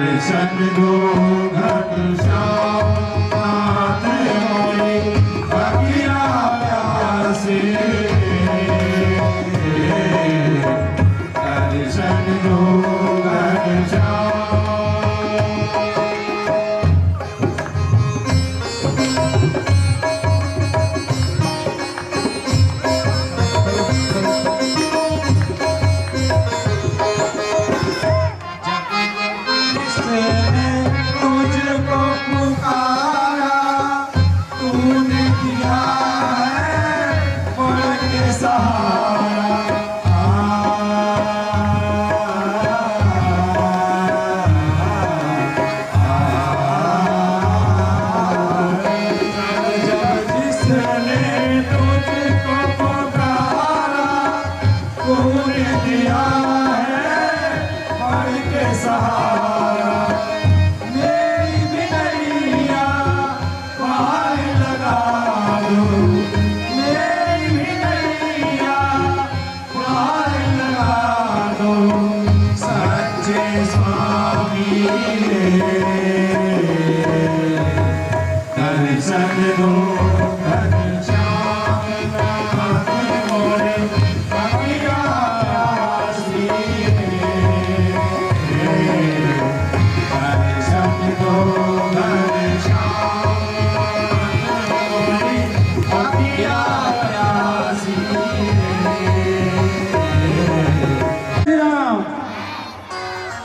दर्शन दो घनश्याम मोरी अखियाँ प्यासी दर्शन दो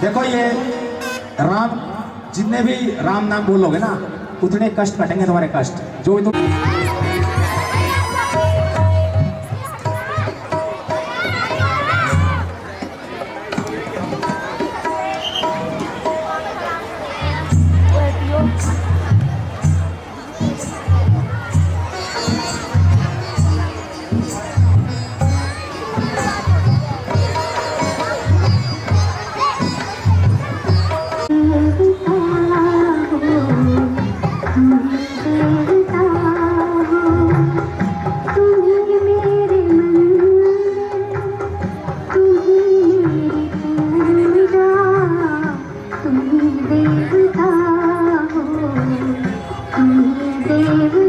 देखो ये राम, जितने भी राम नाम बोलोगे ना उतने कष्ट कटेंगे तुम्हारे कष्ट जो तुम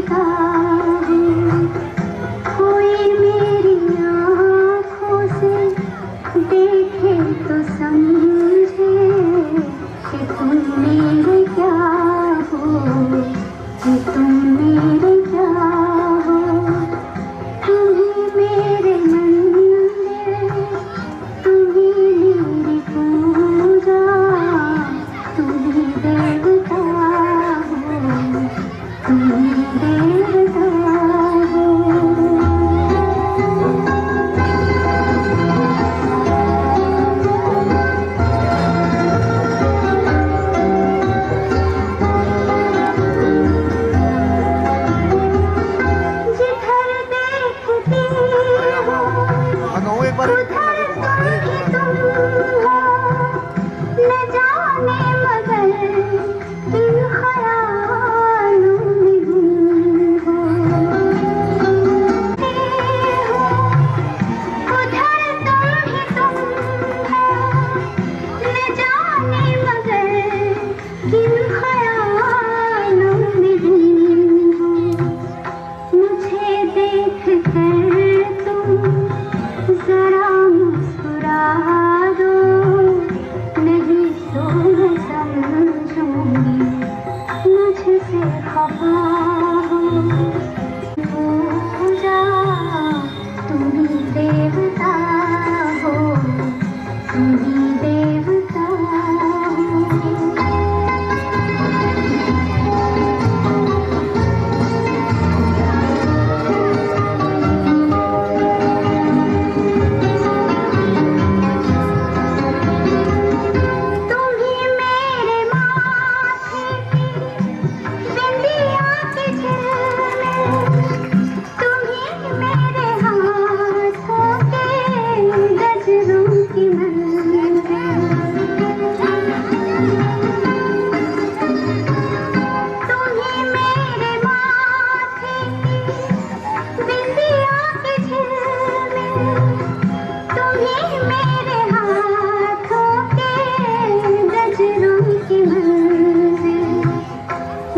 देखता हूँ, कोई मेरी आँखों से देखे तो समझे कि तुम मेरे क्या हो, कि तुम मेरे क्या हो। तुम ही मेरे मंदिर, तुम ही मेरी पूजा, तुम ही देवता हो, तुम ही देवता हो। जिधर देखती हूँ उधर तुम हो, न जाने मगर किन ख्यालों में गुम हो। उधर तुम हो, न जाने मगर किन ख्यालों में गुम हो। मुझे देख कर तुम जरा मुस्कुरा दो, नहीं तो मैं समझूंगी मुझसे खफा हो। पूजा तुम ही देवता हो, तुम ही देवता हो। तुम ही मेरे माथे की बिंदिया के झिलमिल, तुम ही मेरे हाथों के गजरों की मंजिल। तुम ही मेरे माथे की बिंदिया के झिलमिल, तुम ही मेरे हाथों के गजरों की मंजिल।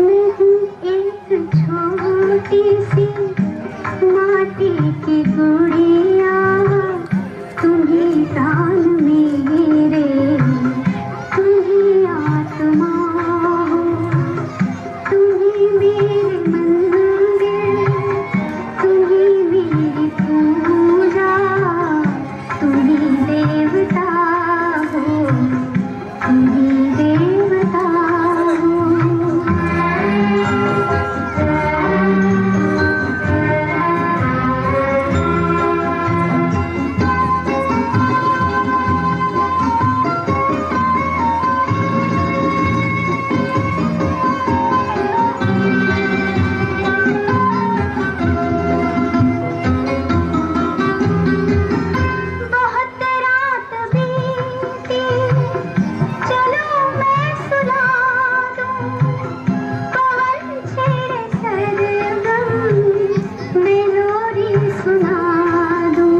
मैं हूँ एक छोटी सी माटी की गुड़िया, तुम ही प्राण मेरे, तुम ही आत्मा हो। तुम ही मेरे मंदिर, तुम ही मेरी पूजा, तुम ही देवता हो, तुम ही देवता हो। बहुत रात बीती, चलो मैं सुला दूं, पवन छेड़े सरगम में लोरी सुना दूं।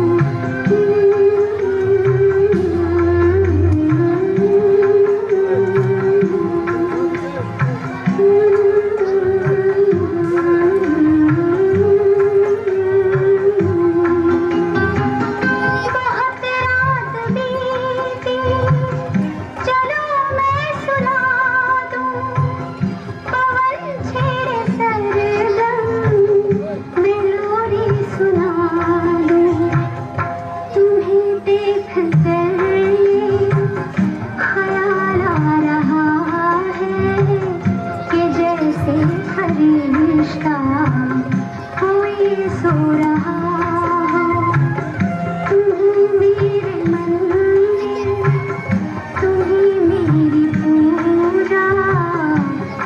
बहुत रात बीती, चलो मैं सुला दूं, पवन छेड़े सरगम में लोरी सुना दूं। तुम्हें देख कर ख्याल आ रहा है कि जैसे फरिश्ता कोई सो रहा हो। तुम ही मेरे मंदिर, तुम ही मेरी पूजा,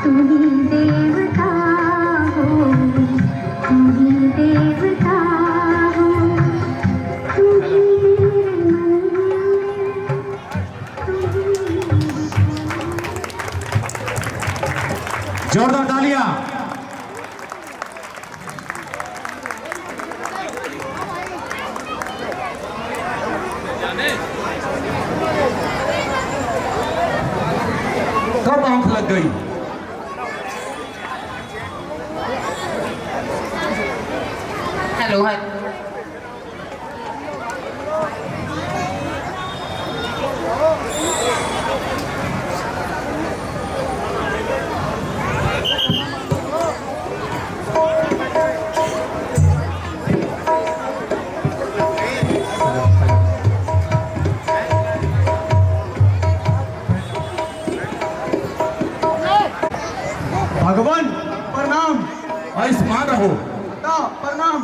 तुम ही देवता हो, तुम ही देवता हो। तुम ही मेरे मंदिर, तुम ही मेरी जोरदार तालियां। कब आंख लग गई? Hello hello. भगवान प्रणाम। आयुष्मान रहो। पिता प्रणाम।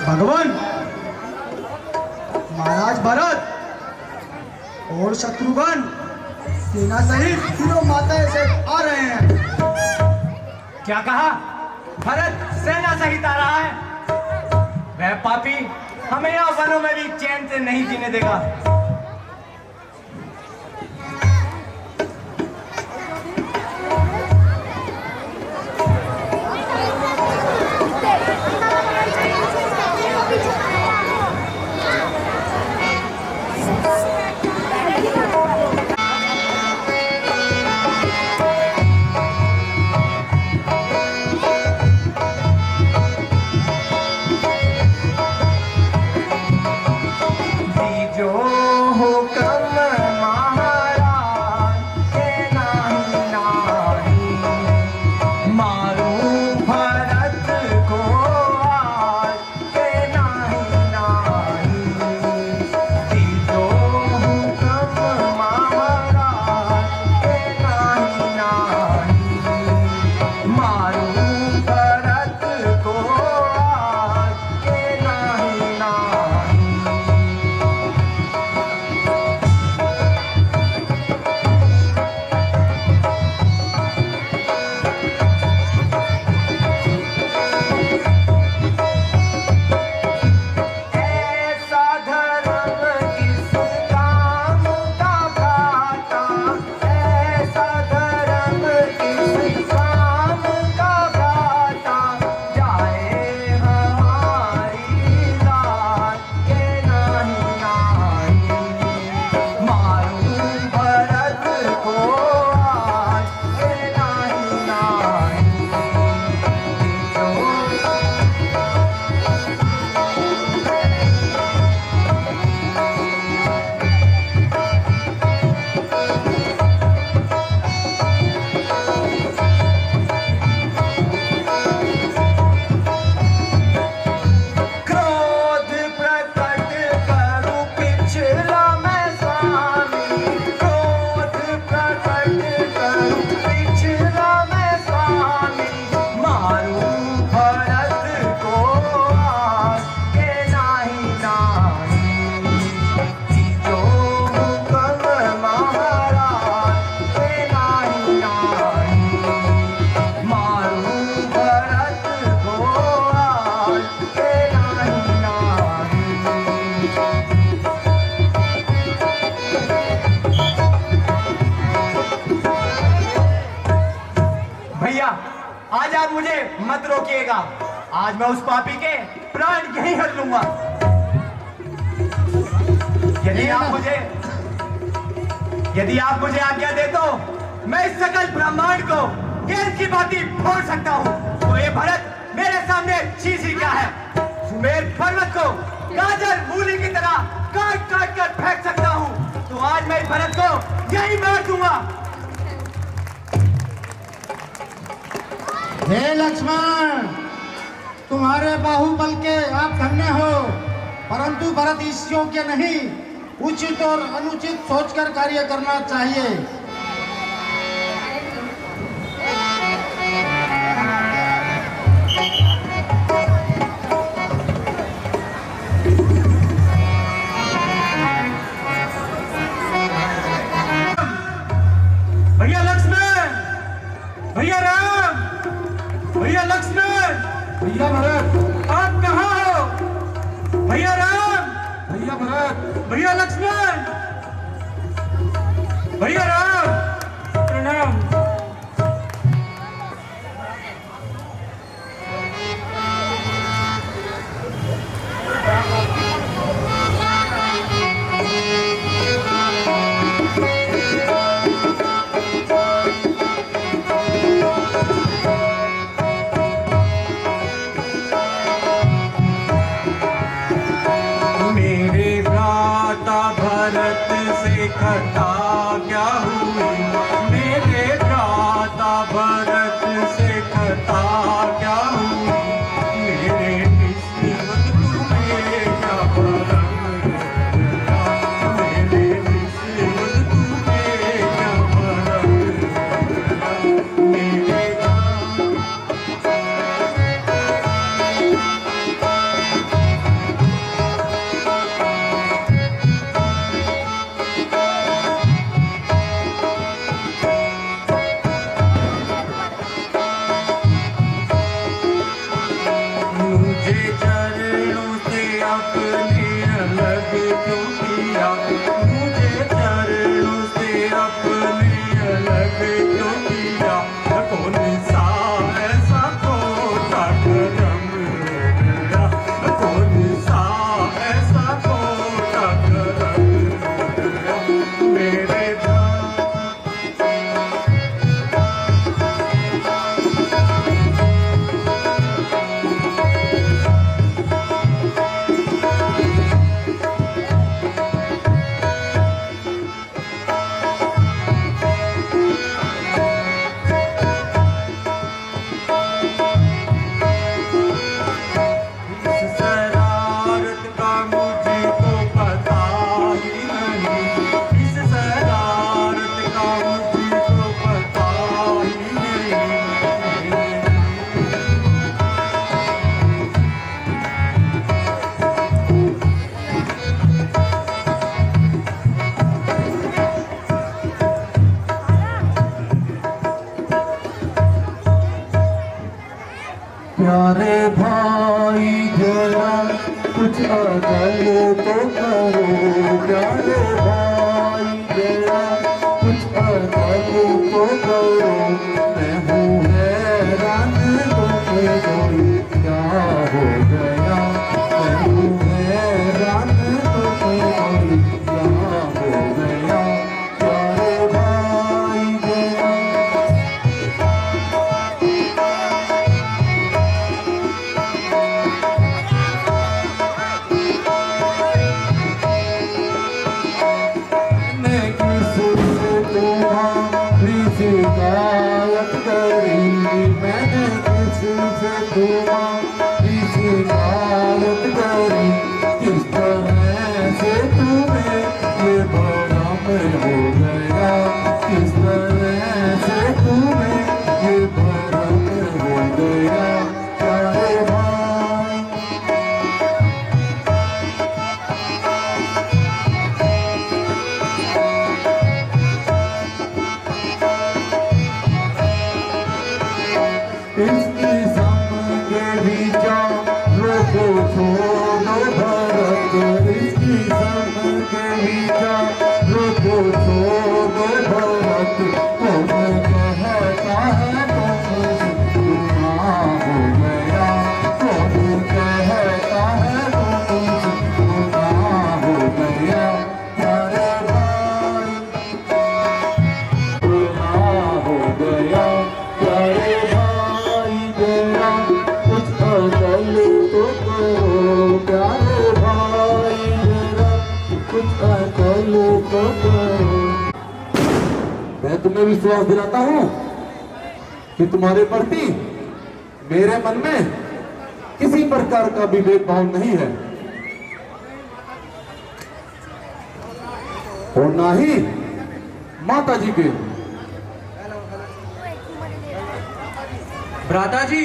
भगवान महाराज भरत और शत्रुघ्न सेना सहित तीनों माताएं से आ रहे हैं। क्या कहा? भरत सेना सहित आ रहा है? वह पापी हमें यहाँ वनों में भी चैन से नहीं जीने देगा। आज आप मुझे मत रोकिएगा। आज मैं उस पापी के प्राण यहीं हर लूंगा। यदि आप मुझे आज्ञा दे तो मैं इस सकल ब्रह्मांड को गेंद की भांति फोड़ सकता हूँ। तो ये भरत मेरे सामने चीज ही क्या है? सुमेर पर्वत को गाजर मूली की तरह काट काट कर फेंक सकता हूँ। तो आज मैं इस भरत को यहीं मार दूंगा। हे लक्ष्मण, तुम्हारे बाहुबल के आप धन्य हो, परंतु भरत इस योग्य नहीं। उचित और अनुचित सोचकर कार्य करना चाहिए। भैया लक्ष्मण, भैया राम, भैया लक्ष्मण, भैया भरत, आप कहाँ हो? भैया राम, भैया भरत, भैया लक्ष्मण, भैया राम, प्रणाम। प्यारे भाई जरा कुछ अकल तो करो, प्यारे भाई जरा कुछ अकल तो करो। मैं हूँ हैरान तुम्हें कोई क्या हो गया, मैं हूँ हैरान तुम्हें कोई क्या हो गया। प्यारे भाई जरा शिकायत करी, मैंने किससे तुम्हारी शिकायत करी। किस तरह से तुम्हें ये भरम हो गया, किस तरह से तुम्हें ये भरम हो गया। प्यारे भाई इसकी समझे भी चारों को छोड़ो भरत, इसकी समझे भी चारों को छोड़ो भरत। कौन कहता है तुमसे गुनाह हो गया, कौन कहता है तुमसे गुनाह हो गया। प्यारे भाई गुनाह हो गया, प्यारे भाई जरा कुछ अकल तो करो, प्यारे भाई जरा कुछ अकल तो करो। मैं तुम्हें विश्वास दिलाता हूँ कि तुम्हारे प्रति मेरे मन में किसी प्रकार का भी भेदभाव नहीं है, और ना ही माता जी के। भ्राता जी,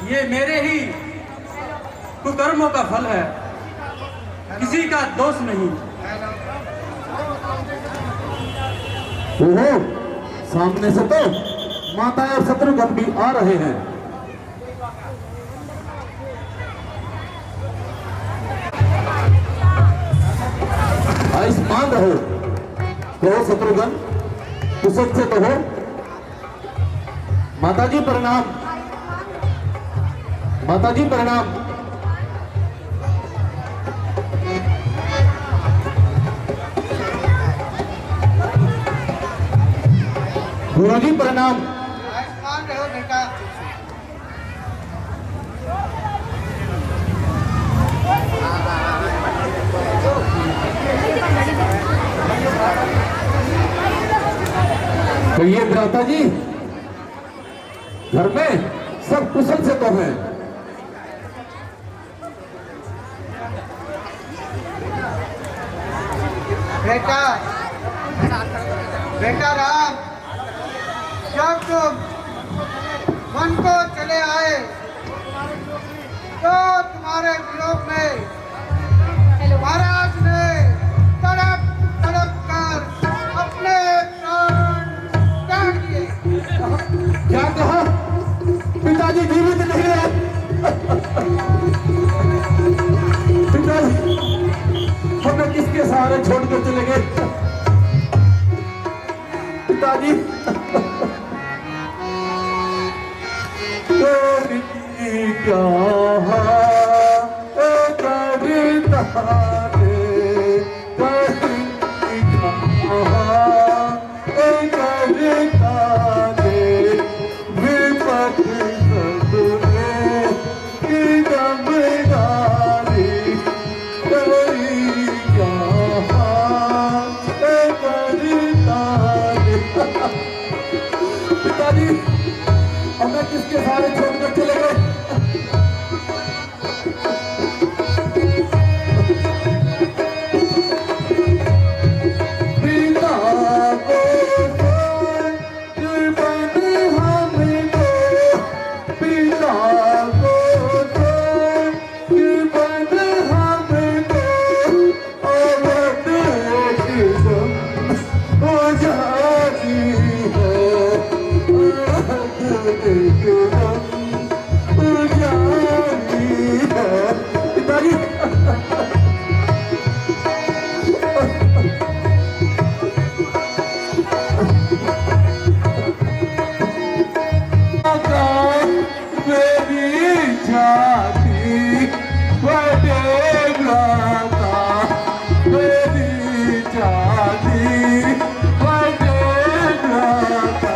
ये मेरे ही कुकर्मों का फल है, किसी का दोष नहीं। ओहो, सामने से तो माता और शत्रुघ्न भी आ रहे हैं। आयुष्मान रहो। कहो शत्रुघ्न, कुशल से कहो। माता जी प्रणाम, माता जी प्रणाम। गुरु जी प्रणाम। आयुष्मान रहो बेटा। तो ये भ्राता जी घर में सब कुशल से तो हैं। बेटा बेटा राम, जब तुम वन को चले आए तो तुम्हारे वियोग में महाराज ने तड़प तड़प कर अपने प्राण त्याग दिए। क्या कहा? पिताजी जीवित नहीं है। पिताजी हमें किसके सहारे छोड़कर चले गए? पिताजी क्या पिताजी हमें किसके सहारे छोड़कर चले गए? का मेरी छाती फटेगा का मेरी छाती फटेगा का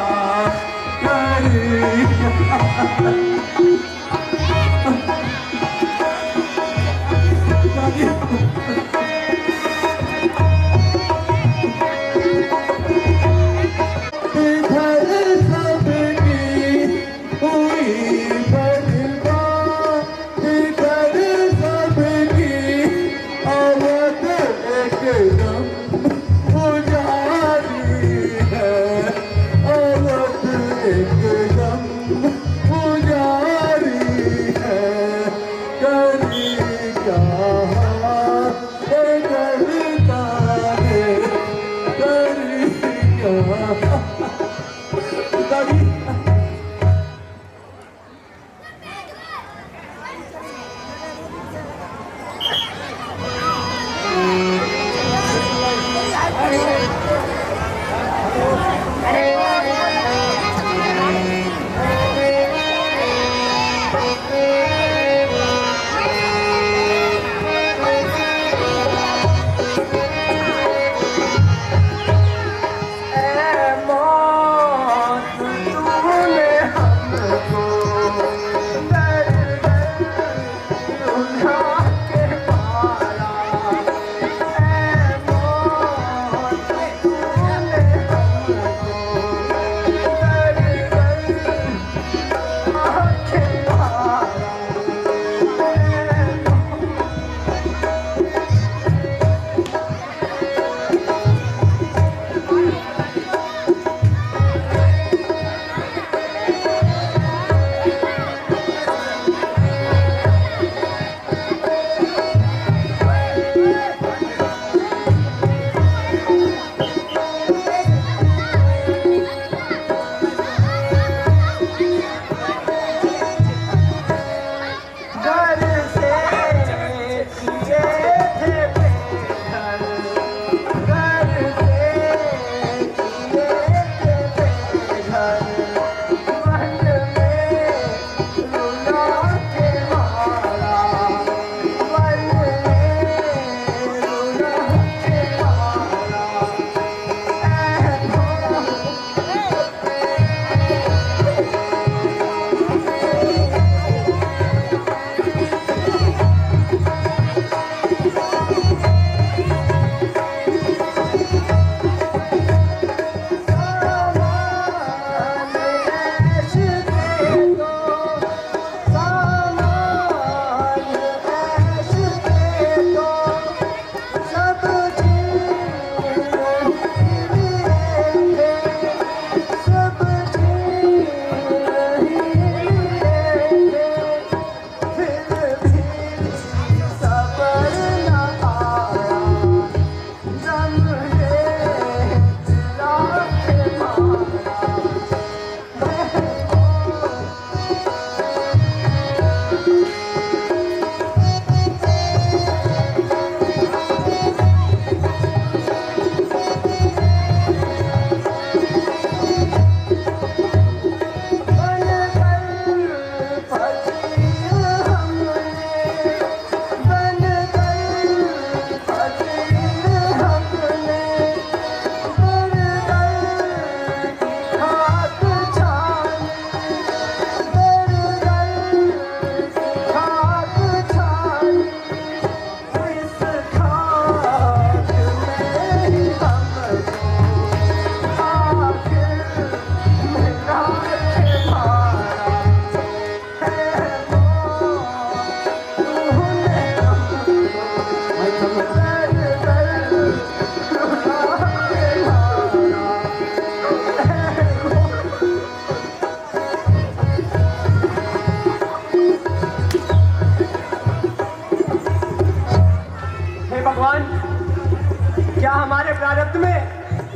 प्रारब्ध में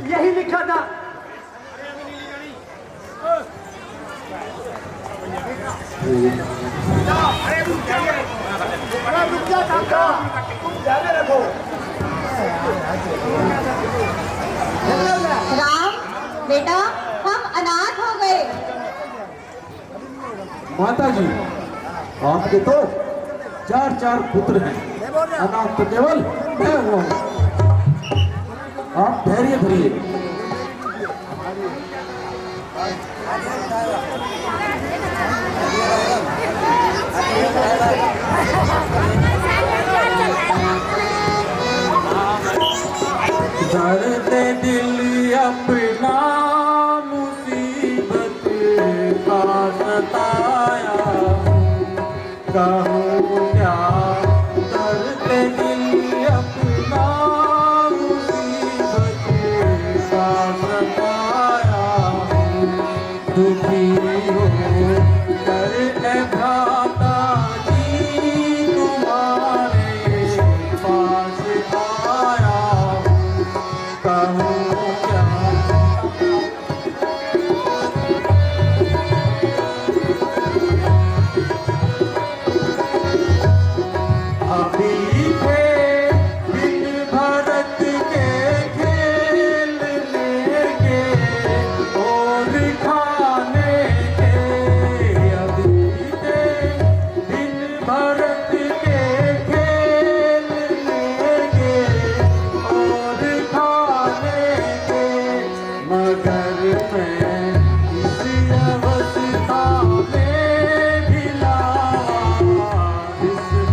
यही लिखा था। राम बेटा, हम अनाथ हो गए। माता जी, आपके तो 4 पुत्र हैं, अनाथ तो केवल मैं हुआ हूं। आप धैर्य धरिए। दर्द दिल अपना मुसीबत का सताया, कहूँ क्या दर्द दिल अपना मुसीबत का सताया। दुखी हो कर भ्राता जी तुम्हारे पास आया, कहूँ क्या अभी थे बिन भरत के खेल लेंगे और खाने के। अभी थे बिन भरत के खेल लेंगे और खाने के, मगर मैं इस अवस्था में भी लावारिस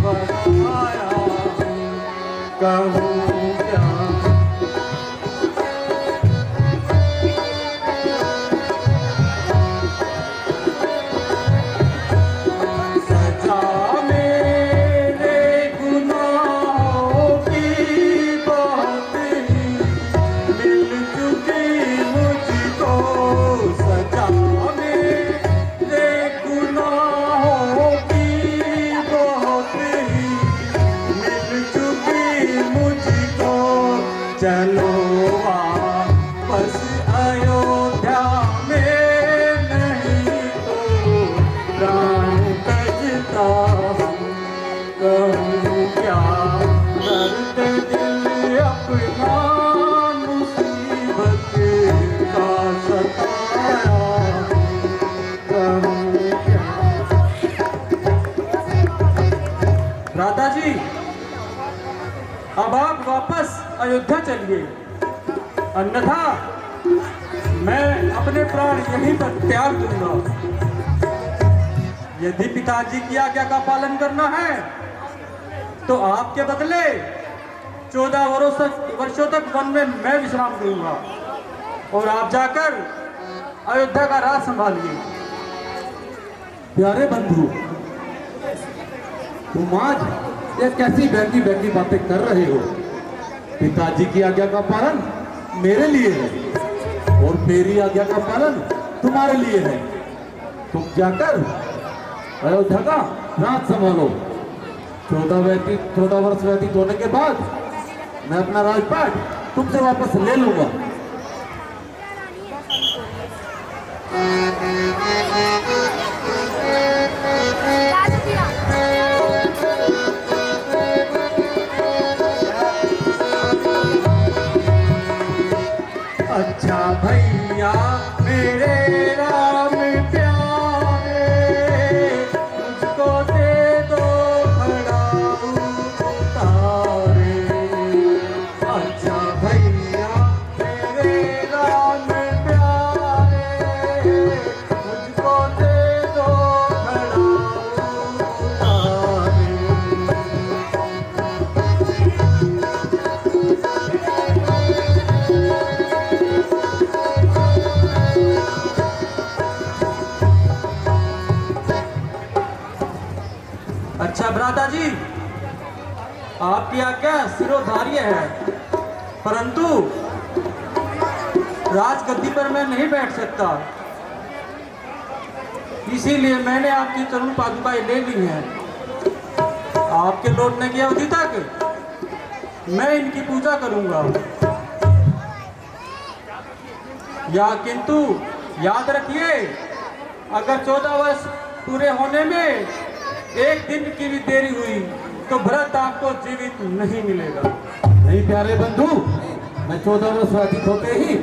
बनाया, कहूँ क्या सजा मेरे गुनाहों की बहुत ही मिल चुकी मुझको। सजा मेरे गुनाहों की बहुत ही मिल चुकी मुझको। चलो वापस अयोध्या में, नहीं तो प्राण तजता हूँ, कहूँ क्या दर्द दिल अपना मुसीबत का सताया, कहूँ क्या। राधा जी, अब आप वापस अयोध्या चलिए, अन्यथा मैं अपने प्राण यहीं पर त्याग दूंगा। यदि पिताजी की आज्ञा का पालन करना है तो आपके बदले 14 वर्षों तक वन में मैं विश्राम करूंगा और आप जाकर अयोध्या का राज संभालिए। प्यारे बंधु, तुम आज ये कैसी बहकी बहकी बातें कर रहे हो? पिताजी की आज्ञा का पालन मेरे लिए है और मेरी आज्ञा का पालन तुम्हारे लिए है। तुम जाकर अयोध्या का राज संभालो। 14 वर्ष व्यतीत होने के बाद मैं अपना राजपाट तुमसे वापस ले लूंगा। अच्छा भैया मेरे राम प्यारे, मुझको दे दो खड़ाऊ उतारे। अच्छा भैया मेरे राम प्यारे, मुझको दे दो खड़ाऊ उतारे। अच्छा भ्राता जी, आपकी आज्ञा सिरोधार्य है, परंतु राजगद्दी पर मैं नहीं बैठ सकता, इसीलिए मैंने आपकी चरण पादुकाएं ले ली हैं। आपके लौटने की अवधि तक मैं इनकी पूजा करूंगा। किंतु याद रखिए, अगर 14 वर्ष पूरे होने में एक दिन की भी देरी हुई तो भरत आपको जीवित नहीं मिलेगा। नहीं प्यारे बंधु, मैं 14 वर्ष व्यतीत होते ही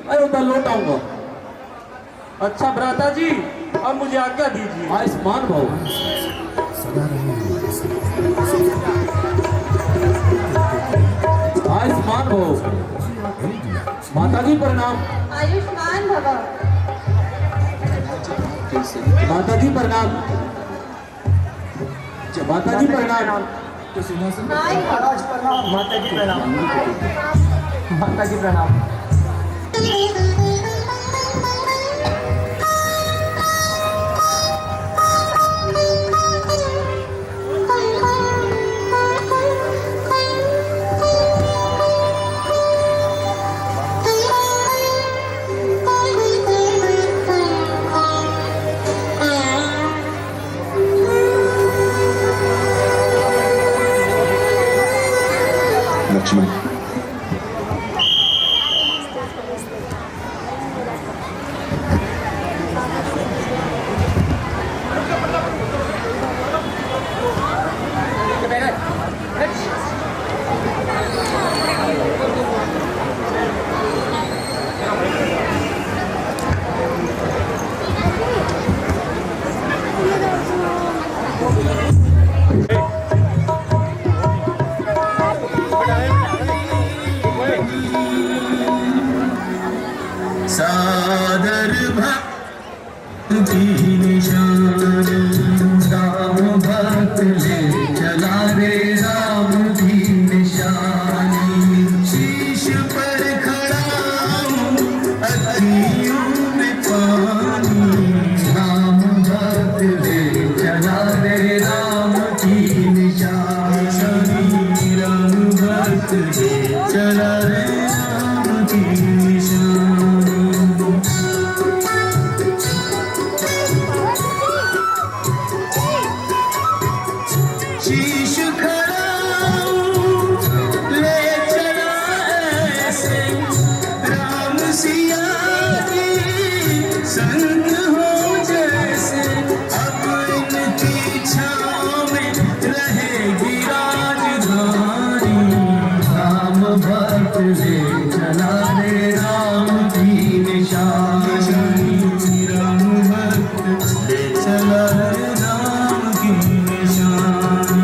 अयोध्या लौट आऊंगा। अच्छा भ्राता जी, अब मुझे आज्ञा दीजिए। आयुष्मान भव। आयुष्मान भव। माता जी प्रणाम। आयुष्मान भव। माता जी प्रणाम। माता जी प्रणाम। महाराज प्रणाम। माता जी प्रणाम। माता जी प्रणाम। लक्ष्मण, सादर भक्ति निशान राम भक्त ले चला रे राम की निशानी शीश पर खड़ा हूँ अखियों में पानी राम भक्त ले चला रे राम की निशानी राम भक्त ले चला रे राम की निशानी शीश खड़ा ले चला ऐसे राम सिया की संग हो जैसे अब इनकी छाँव में रहेगी राजधानी राम भक्त ले चला रे राम की निशानी राम भक्त ले चला रे राम की निशानी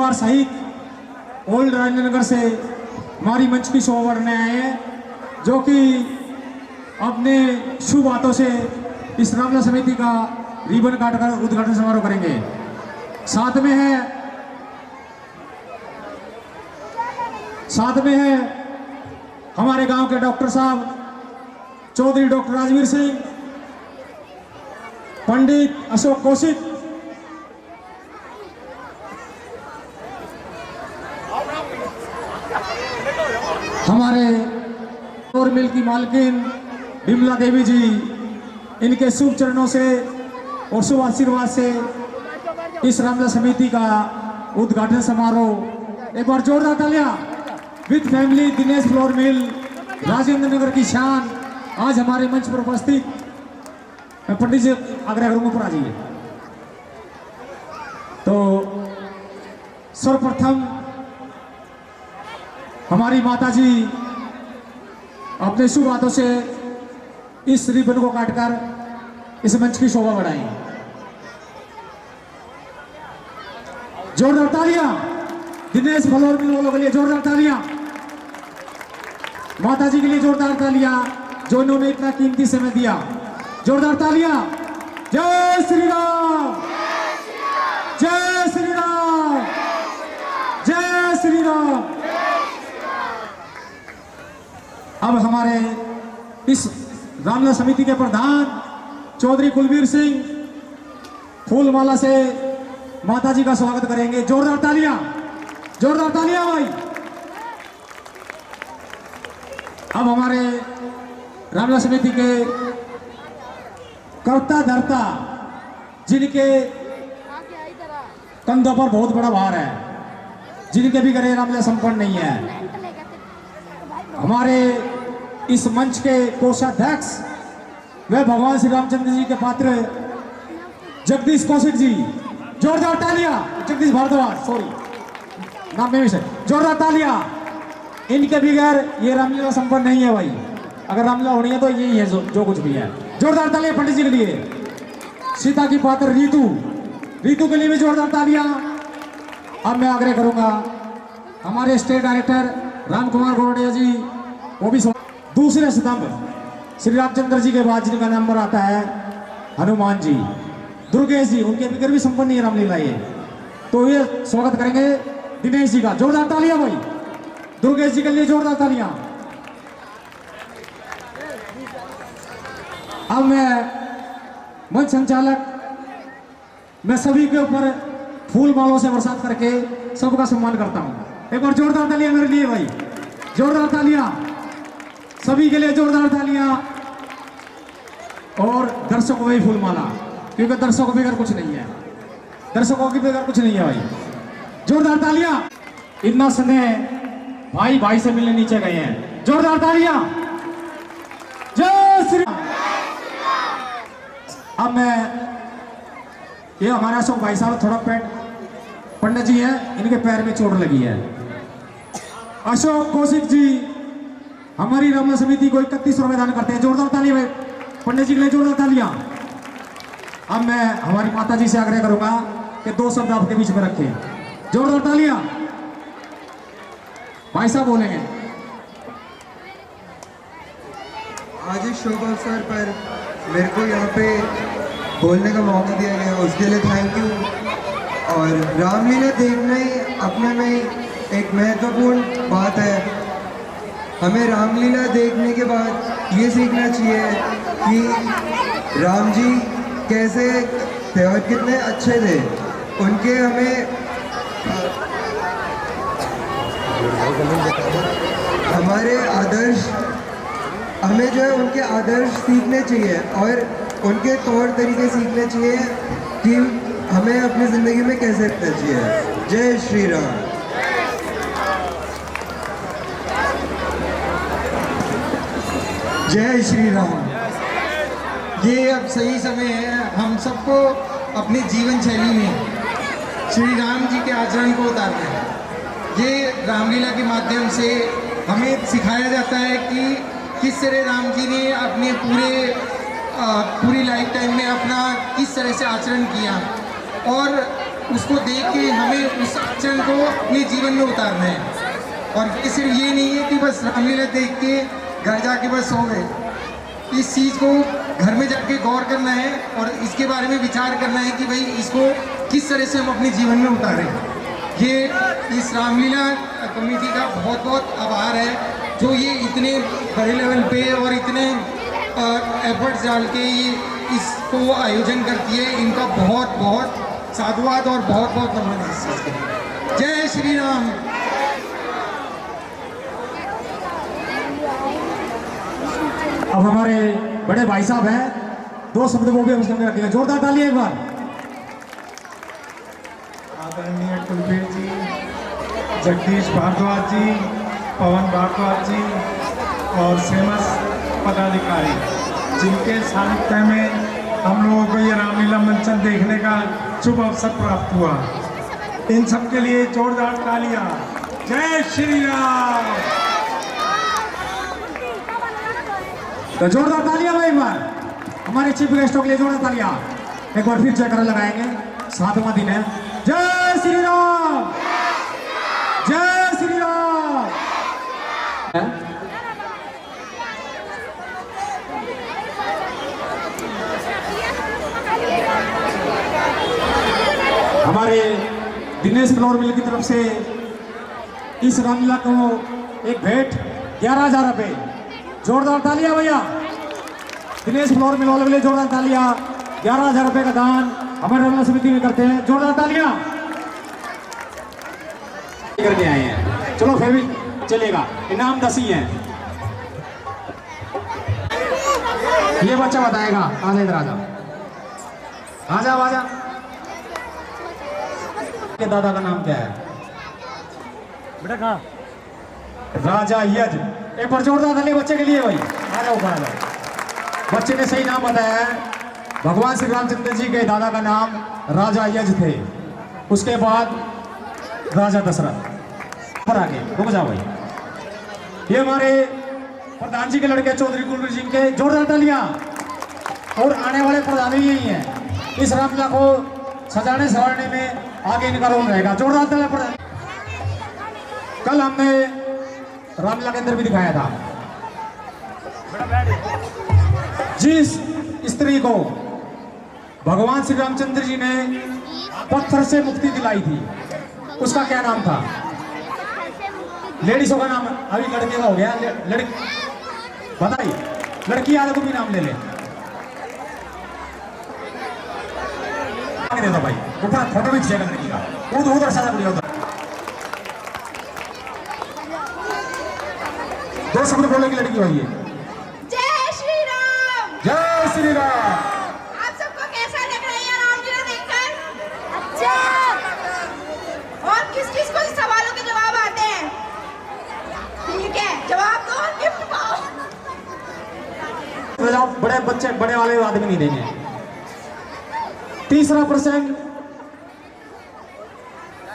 और सहित ओल्ड राजेंद्रनगर से हमारी मंच की शोभा बढ़ने आए हैं, जो कि अपने शुभ हाथों से इस रामलीला समिति का रिबन काटकर उद्घाटन समारोह करेंगे। साथ में है हमारे गांव के डॉक्टर साहब चौधरी डॉक्टर राजवीर सिंह, पंडित अशोक कौशिक, हमारे और मिल की मालकिन बिमला देवी जी, इनके शुभ चरणों से और शुभ आशीर्वाद से इस रामलीला समिति का उद्घाटन समारोह। एक बार जोरदार तालियां with family Dinesh flour mill Rajendra Nagar की शान आज हमारे मंच पर उपस्थित। मैं पंडित जी आग्रह करूंगा ऊपर आ जाइए। तो सर्वप्रथम हमारी माता जी अपने शुभ हाथों से इस रिबन को काटकर इस मंच की शोभा बढ़ाएं। जोरदार तालियां दिनेश फ्लोर मिल वालों के लिए, जोरदार तालियां माता जी के लिए, जोरदार तालियां जो इन्होंने इतना कीमती समय दिया। जोरदार तालियां। जय श्री राम, जय श्री राम, जय श्री राम। अब हमारे इस रामलीला समिति के प्रधान चौधरी कुलवीर सिंह फूलमाला से माता जी का स्वागत करेंगे। जोरदार तालियां, जोरदार तालियां भाई। अब हमारे रामलीला समिति के कर्ता धर्ता, जिनके कंधों पर बहुत बड़ा भार है, जिनके भी घरे रामलीला संपन्न नहीं है, हमारे इस मंच के कोषाध्यक्ष वे भगवान श्री रामचंद्र जी के पात्र जगदीश कौशिक जी। जोरदार तालियां। जगदीश भारद्वाज, सॉरी नाम में भी से। जोरदार तालियां। इनके बगैर ये रामलीला संपन्न नहीं है भाई। अगर रामलीला होनी है तो यही है जो कुछ भी है। जोरदार तालियां पंडित जी के लिए। सीता की पात्र रीतू, रीतू के लिए भी जोरदार तालियां। अब मैं आग्रह करूंगा हमारे स्टेट डायरेक्टर राम कुमार गोरडिया जी, वो भी दूसरे स्तंभ श्री रामचंद्र जी के बाद जिनका नंबर आता है हनुमान जी, दुर्गेश जी, उनके फिक्र भी संपन्न है रामलीला ये, तो ये स्वागत करेंगे दिनेश जी का। जोरदार तालियां भाई, दुर्गेश जी के लिए जोरदार तालियां। अब मैं मंच संचालक, मैं सभी के ऊपर फूल मालों से बरसात करके सबका सम्मान करता हूं। एक बार जोरदार तालियां मेरे लिए भाई, जोरदार तालियां सभी के लिए, जोरदार तालियां। और दर्शकों को भी फूल माला, क्योंकि दर्शकों के बगैर कुछ नहीं है, दर्शकों के बगैर कुछ नहीं है भाई। जोरदार तालियां। इतना स्नेह भाई भाई से मिलने नीचे गए हैं, जोरदार तालियां। जय श्री राम। अब मैं ये हमारे अशोक भाई साहब थोड़ा पंडित जी हैं, इनके पैर में चोट लगी है। अशोक कौशिक जी हमारी रामलीला समिति को 31 रुपए दान करते हैं। जोरदार तालियां भाई पंडित जी के लिए, जोरदार तालियां। अब मैं हमारी माता जी से आग्रह करूंगा कि 2 शब्द आपके बीच में रखें। जोरदार तालियां। भाई साहब बोलेंगे। आज इस शुभ अवसर पर मेरे को यहाँ पे बोलने का मौका दिया गया, उसके लिए थैंक यू। और रामलीला देखना ही अपने में एक महत्वपूर्ण बात है। हमें रामलीला देखने के बाद ये सीखना चाहिए कि राम जी कैसे थे और कितने अच्छे थे। उनके हमारे आदर्श, हमें जो है उनके आदर्श सीखने चाहिए और उनके तौर तरीके सीखने चाहिए कि हमें अपनी ज़िंदगी में कैसे रहना चाहिए। जय श्री राम। जय श्री राम। ये अब सही समय है हम सबको अपनी जीवन शैली में श्री राम जी के आचरण को उतारना है। ये रामलीला के माध्यम से हमें सिखाया जाता है कि किस तरह राम जी ने अपने पूरी लाइफ टाइम में अपना किस तरह से आचरण किया, और उसको देख के हमें उस आचरण को अपने जीवन में उतारना है। और ये सिर्फ ये नहीं है कि बस रामलीला देख के घर जाके बस सो गए। इस चीज़ को घर में जाके गौर करना है और इसके बारे में विचार करना है कि भाई इसको किस तरह से हम अपने जीवन में उतारें। ये इस रामलीला कमेटी का बहुत बहुत आभार है जो ये इतने बड़े लेवल पे और इतने एफर्ट्स डाल के ये इसको आयोजन करती है। इनका बहुत बहुत साधुवाद और बहुत बहुत नमन है इस चीज़ के लिए। जय श्री राम। अब हमारे बड़े भाई साहब हैं, 2 शब्द वो भी हम सामने रखेंगे। जोरदार तालियां एक बार। आदरणीय कुलबीर जी, जगदीश भारद्वाज जी, पवन भारद्वाज जी और फेमस पदाधिकारी जिनके सानिध्य में हम लोगों को ये रामलीला मंचन देखने का शुभ अवसर प्राप्त हुआ, इन सब के लिए जोरदार तालियां। जय श्री राम। तो जोरदार तालियां भाई एक बार हमारे चीफ गेस्टों के लिए, जोरदार तालियां। एक बार फिर जयकारा लगाएंगे, 7वां दिन है। जय श्री राम, जय श्री राम। हमारे दिनेश फ्लोर मिल की तरफ से इस रामलीला को एक भेंट 11,000 रुपये। जोरदार तालियां भैया। दिनेश फ्लोर मिल वाले के लिए जोरदार तालियां। 11,000 रुपये का दान हमारे रामलीला समिति में करते हैं। जोरदार तालियां करके आए हैं। चलो फिर भी चलेगा, इनाम 10 ही है। ये बच्चा बताएगा। आजा इधर आजा, आजा आजा। के दादा का नाम क्या है बेटा? कहाँ? राजा यज। एक बार जोरदार तालियां बच्चे के लिए भाई। आ जाओ आ जाओ। बच्चे ने सही नाम बताया है। भगवान श्री रामचंद्र जी के दादा का नाम राजा यज थे, उसके बाद राजा दशरथ। पर आगे रुक जाओ भाई। ये हमारे प्रधान जी के लड़के चौधरी कुलवीर सिंह के, जोरदार तालियां। और आने वाले प्रधान यही हैं, इस रामलीला को सजाने संवारने में आगे इनका रोल रहेगा। जोरदार तालियां प्रधान। कल हमने रामलीला के अंदर भी दिखाया था, जिस स्त्री को भगवान श्री रामचंद्र जी ने पत्थर से मुक्ति दिलाई थी, उसका क्या नाम था? लेडीजों का नाम अभी लड़के का हो गया, लड़की बताइए, लड़की वाले को भी नाम ले ले। आगे दे दो भाई, ऊपर फोटो भी खींचेगा लड़की का, उधर सारा बढ़िया उधर। 2 शब्द बोलने की लड़की हुई है। जय श्री राम। जय श्री राम। आप सबको कैसा लग रहा है रामलीला देखकर? अच्छा। और किस किस को इस सवालों के जवाब आते हैं? ठीक है, जवाब दो और गिफ्ट पाओ। बड़े बच्चे बड़े वाले आदमी नहीं देंगे। तीसरा प्रश्न,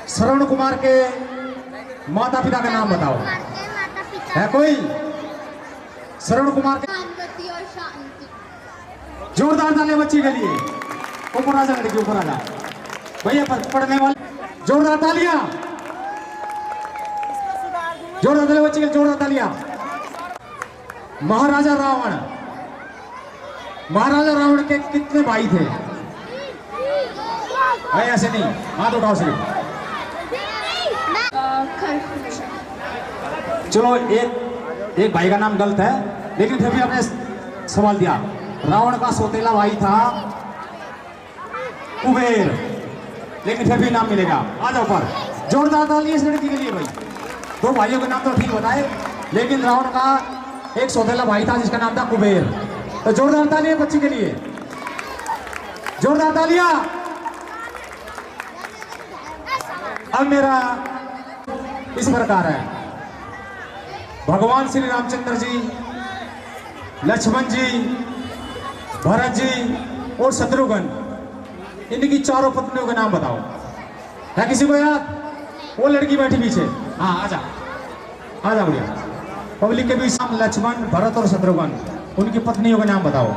श्रवण कुमार के माता पिता का नाम बताओ। है कोई? श्रवण कुमार के। और शांति। जोरदार तालियां बच्ची के लिए। ऊपर आ जा लड़की, ऊपर आ जा भैया, पढ़ने वाले जोरदार तालियां। जोरदार तालियां बच्ची के लिए, जोरदार तालियां। महाराजा रावण के कितने भाई थे? भाई ऐसे नहीं, हाथ उठाओ सिर्फ। चलो एक भाई का नाम गलत है, लेकिन फिर भी आपने सवाल दिया। रावण का सौतेला भाई था कुबेर, लेकिन फिर भी नाम मिलेगा। आ जाओ पर, जोरदार तालियां इस लड़की के लिए भाई। 2 भाइयों के नाम तो ठीक बताए, लेकिन रावण का एक सौतेला भाई था जिसका नाम था कुबेर। तो जोरदार तालियां बच्ची के लिए, जोरदार तालियां। अब मेरा इस प्रकार है, भगवान श्री रामचंद्र जी, लक्ष्मण जी, भरत जी और शत्रुघ्न, इनकी चारों पत्नियों के नाम बताओ। है किसी को याद? वो लड़की बैठी पीछे, हाँ आजा आजा बढ़िया। पब्लिक के बीच नाम लक्ष्मण, भरत और शत्रुघ्न, उनकी पत्नियों के नाम बताओ।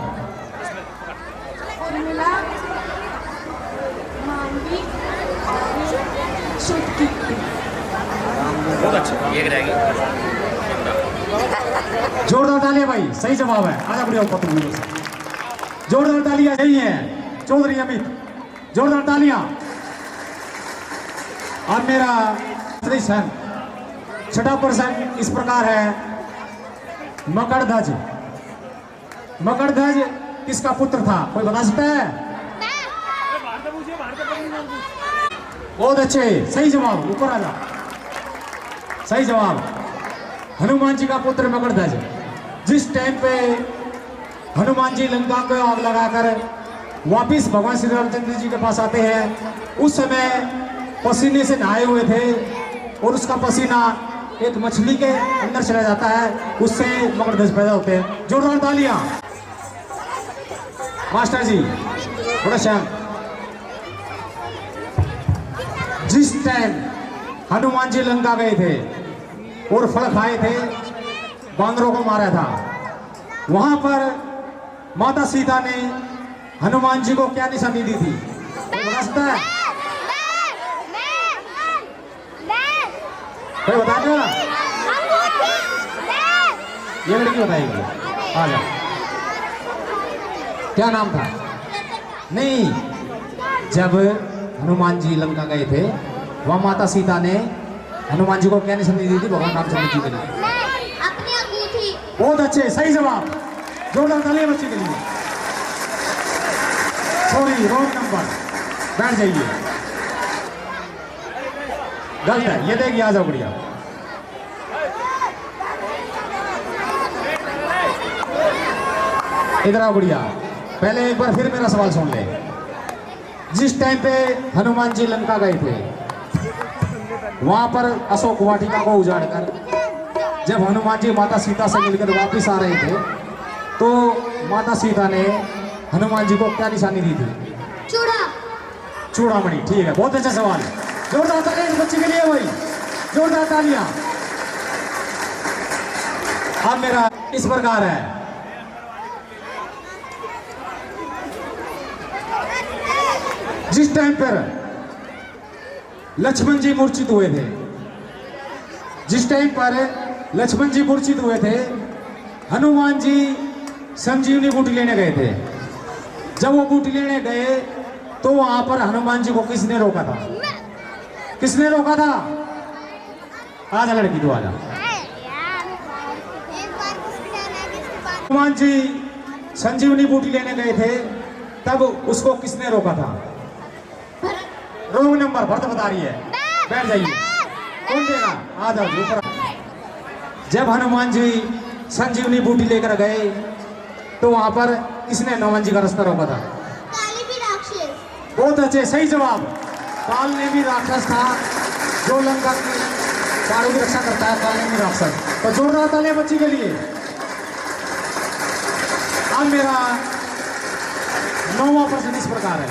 जोरदार तालियां भाई, सही जवाब है। आजा बढ़िया ऊपर तुम लोगों से। जोरदार तालियां यही है, चौधरी अमित, जोरदार तालियां। अब मेरा छठा प्रश्न इस प्रकार है, मकरध्वज। मकरध्वज किसका पुत्र था? कोई बता सकता है? बहुत अच्छे, सही जवाब, ऊपर आजा। सही जवाब, हनुमान जी का पुत्र मकरध्वज। जिस टाइम पे हनुमान जी लंका को आग लगाकर वापिस भगवान श्री रामचंद्र जी के पास आते हैं, उस समय पसीने से नहाए हुए थे और उसका पसीना एक मछली के अंदर चला जाता है, उससे मकरध्वज पैदा होते हैं। जोरदार तालियां। मास्टर जी थोड़ा शांत। जिस टाइम हनुमान जी लंका गए थे और फल खाए थे, बांदरों को मारा था, वहां पर माता सीता ने हनुमान जी को क्या निशानी दी थी? बता सकता है? कोई बताएगा? ये लड़की बताएगी। आ जाओ, क्या नाम था? नहीं, जब हनुमान जी लंका गए थे, वहां माता सीता ने हनुमान जी को क्या निशानी दी थी भगवान रामचंद्र जी के लिए? अपनी अंगूठी। बहुत अच्छे, सही जवाब। जोरदार तालियां बच्चे के लिए। सॉरी, रॉन्ग नंबर, बैठ जाइए, गलत है। ये देखिए, आ जाओ बढ़िया। इधर आओ बढ़िया। पहले एक बार फिर मेरा सवाल सुन ले। जिस टाइम पे हनुमान जी लंका गए थे, वहां पर अशोक वाटिका को उजाड़ कर जब हनुमान जी माता सीता से मिलकर वापस आ रहे थे, तो माता सीता ने हनुमान जी को क्या निशानी दी थी? चूड़ामणि। ठीक है, बहुत अच्छा सवाल। जोरदार तालियां इस बच्चे के लिए भाई, जोरदार तालियां। अब मेरा इस प्रकार है। जिस टाइम पर लक्ष्मण जी मूर्छित हुए थे, जिस टाइम पर लक्ष्मण जी मूर्छित हुए थे, हनुमान जी संजीवनी बूटी लेने गए थे। जब वो बूटी लेने गए तो वहां पर हनुमान जी को किसने रोका था? किसने रोका था? आजा लड़की तू आजा। हनुमान जी संजीवनी बूटी लेने गए थे, तब उसको किसने रोका था? रोंग नंबर भरत बता रही है। बैठ जाइए, कौन देगा? आ जाओ ऊपर। जब हनुमान जी संजीवनी बूटी लेकर गए तो वहां पर किसने हनुमान जी का रास्ता रोका था? काली भी राक्षस। बहुत अच्छे, सही जवाब। काल ने भी राक्षस था जो लंका की चारों की रक्षा करता है। काल ने भी राक्षस। तो जोरदार तालियां बच्ची के लिए। अब मेरा 9वां प्रश्न इस प्रकार है।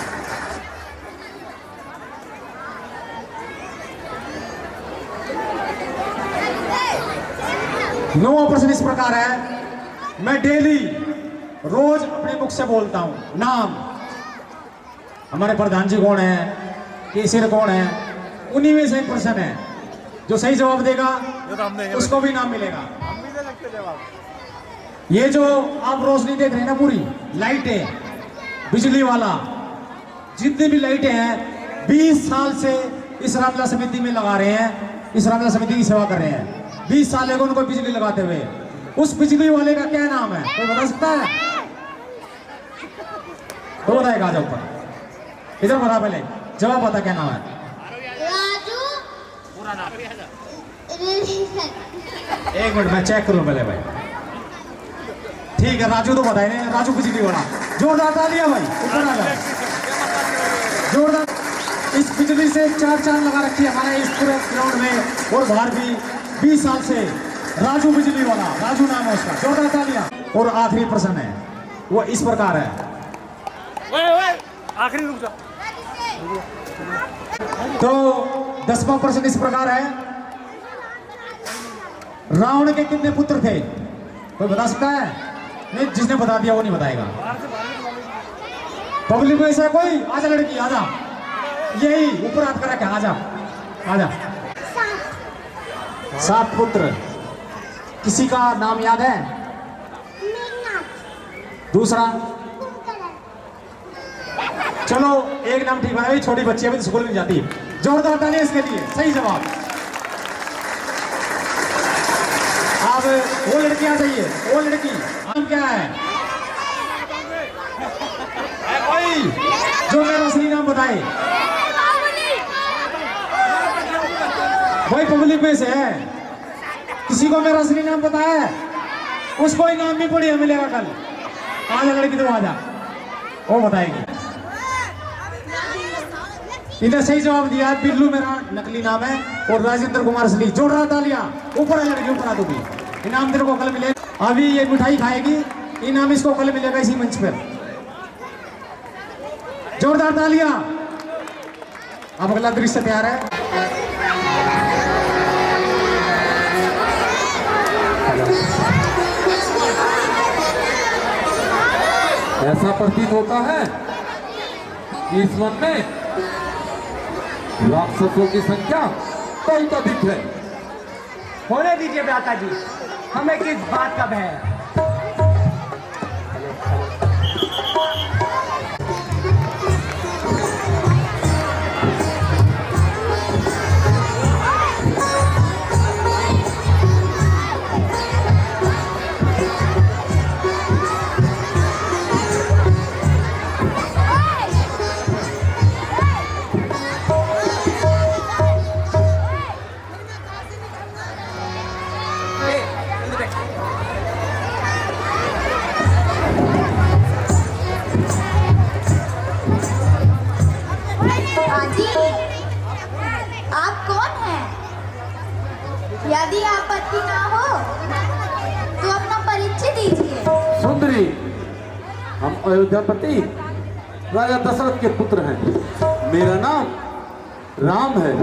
9वां प्रश्न इस प्रकार है। मैं डेली रोज अपने मुख से बोलता हूं नाम। हमारे प्रधान जी कौन है, केसर कौन है, उन्हीं में से एक प्रश्न है। जो सही जवाब देगा उसको भी नाम मिलेगा। ये जो आप रोशनी देख रहे हैं ना, पूरी लाइटें, बिजली वाला, जितनी भी लाइटें हैं 20 साल से इस रामलीला समिति में लगा रहे हैं, इस रामलीला समिति की सेवा कर रहे हैं। 20 साल हो उनको बिजली लगाते हुए। उस बिजली वाले का क्या नाम है, कोई बता सकता है? तो बताएगा। आ जाओ ऊपर, इधर बता, पहले जवाब बता क्या नाम है। राजू। पूरा नाम। एक मिनट मैं चेक करूं पहले भाई। ठीक है, राजू तो बताए नहीं, राजू बिजली वाला। जोरदार तालियां भाई, ऊपर आ जाओ। जोरदार। इस बिजली से 4 चांद लगा रखी है हमारे इस पूरे ग्राउंड में और बाहर भी 20 साल से। राजू बिजली वाला, राजू नाम है उसका। जोरदार तालियां। और आखिरी प्रश्न है वो इस प्रकार है। आखिरी रुक जा। तो 10वां प्रश्न इस प्रकार है। रावण के कितने पुत्र थे, कोई बता सकता है? नहीं, जिसने बता दिया वो नहीं बताएगा। पब्लिक में से कोई? आजा लड़की आजा, यही ऊपर हाथ करा के आजा आजा। 7 पुत्र। किसी का नाम याद है? दूसरा? चलो एक नाम ठीक है, छोटी बच्ची अभी स्कूल में जाती है। जोरदार तालियां इसके लिए, सही जवाब। अब वो लड़की आ जाइए, वो लड़की नाम क्या है? कोई जो मेरा असली नाम बताए। भाई पब्लिक में से है, किसी को मेरा असली नाम पता है? उसको ही नाम भी बढ़िया मिलेगा कल। आजा लड़की तो आजा, वो बताएगी। इधर सही जवाब दिया। बिल्लू मेरा नकली नाम है और राजेंद्र कुमार असली। जोड़ रहा तालियां। ऊपर है लड़की, ऊपर आ। तो भी इनाम तेरे को कल मिलेगा। अभी ये मिठाई खाएगी, इनाम इसको कल मिलेगा इसी मंच पर। जोरदार तालियां। अब अगला दृश्य तैयार है। ऐसा प्रतीत होता है कि इस वन में राक्षसों की संख्या बहुत अधिक है। होने दीजिए भ्राता जी, हमें किस बात का भय है? जी, आप कौन हैं? यदि आपत्ति ना हो तो अपना परिचय दीजिए। सुंदरी, हम अयोध्यापति राजा दशरथ के पुत्र हैं। मेरा नाम राम है,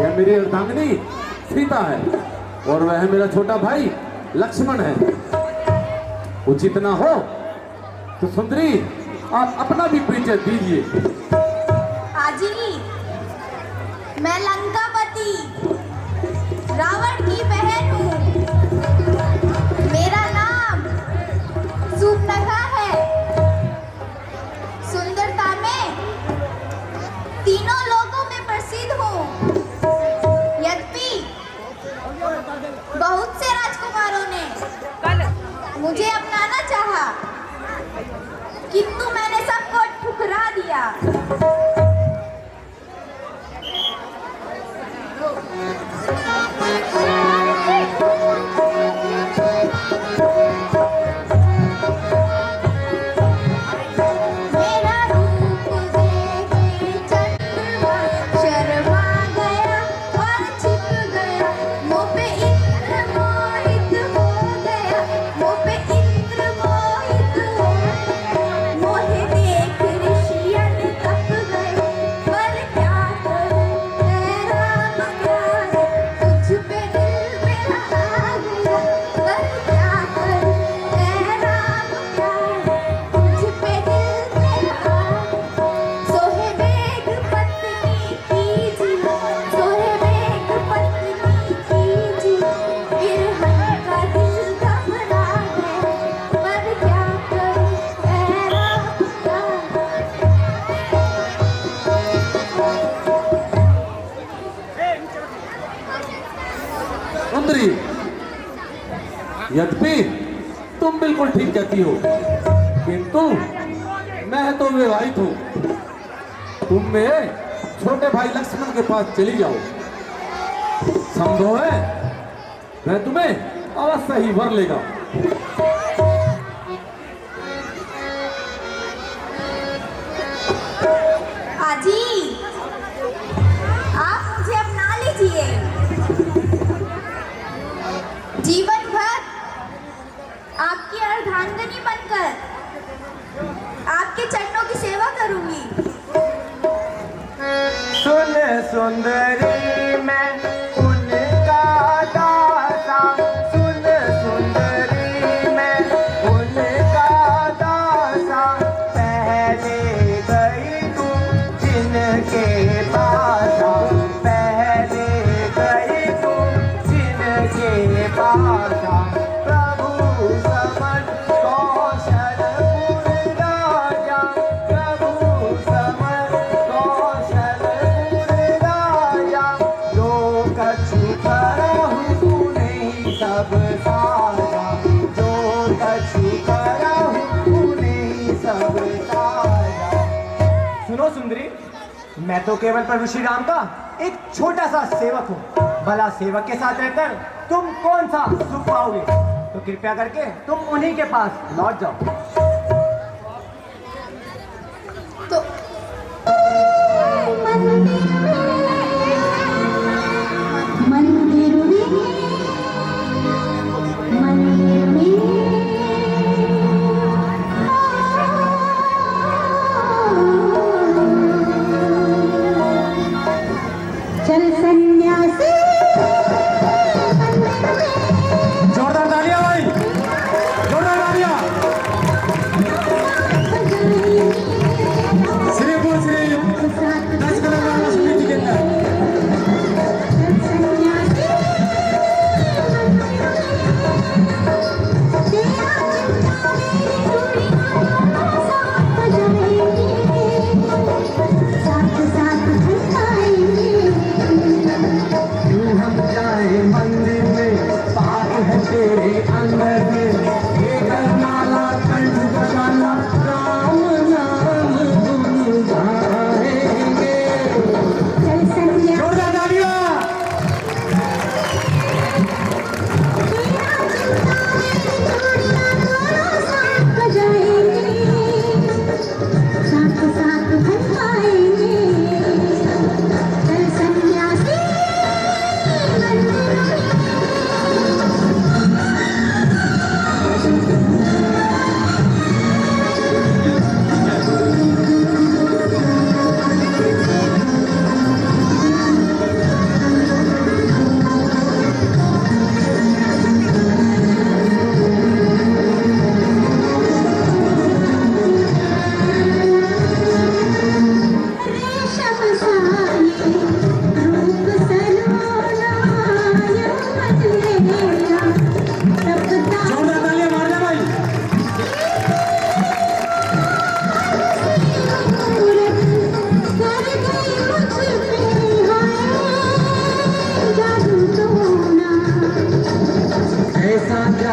यह मेरी अर्धांगिनी सीता है और वह मेरा छोटा भाई लक्ष्मण है। उचित ना हो तो सुंदरी आप अपना भी परिचय दीजिए। आजी, मैं लंकापति रावण की बहन हूँ। मेरा नाम सूर्पनखा है। सुंदरता में तीनों लोगों में प्रसिद्ध हूँ। यद्यपि बहुत से राजकुमारों ने मुझे अपनाना चाहा, किंतु मैंने सबको ठुकरा दिया। मेरा रूप देखे चंद्रमा शर्मा गया और छिप गया। मुँह पे इंद्र मोहित हो गया, मुँह पे इंद्र मोहित हो गया। मोहे देख ऋषियन तप गए, पर क्या करूं मैं राम प्यारे, तुझ पे दिल मेरा आ गया। पर क्या करूं मैं राम प्यारे, तुझ पे दिल मेरा आ गया। सोहे वेग पत्नी कीजिए, सोहे वेग पत्नी कीजिए। बिरहन का दिल घबरा गया, पर क्या करूं मैं राम प्यारे। सुंदरी, यद्यपि तुम बिल्कुल ठीक कहती हो, किंतु मैं तो विवाहित हूं। तुम मेरे छोटे भाई लक्ष्मण के पास चली जाओ। संभव है मैं तुम्हें अवश्य ही वर लेगा। आजी, आप मुझे अपना लीजिए। जीवन भर आपकी अर्धांगिनी बनकर आपके चरणों की सेवा करूंगी। सुन सुंदरी मैं उनका दासा, सुन सुंदरी मैं उनका दासा। पहले गई तू जिनके पास, पहले गई तू जिनके पास। प्रभु समन कौशलपुर राजा, प्रभु समन कौशलपुर राजा। जो कछु करहु तू नहीं सब साजा, जो कछु करहु तू नहीं सब साजा। सुनो सुंदरी, मैं तो केवल प्रभु श्री राम का एक छोटा सा सेवक हूँ। भला सेवक के साथ रहकर तुम कौन सा सुख पाओगे? तो कृपया करके तुम उन्हीं के पास लौट जाओ। तो मंदिर चल सन्यासी। जोरदार तालियां भाई, जोरदार तालियां।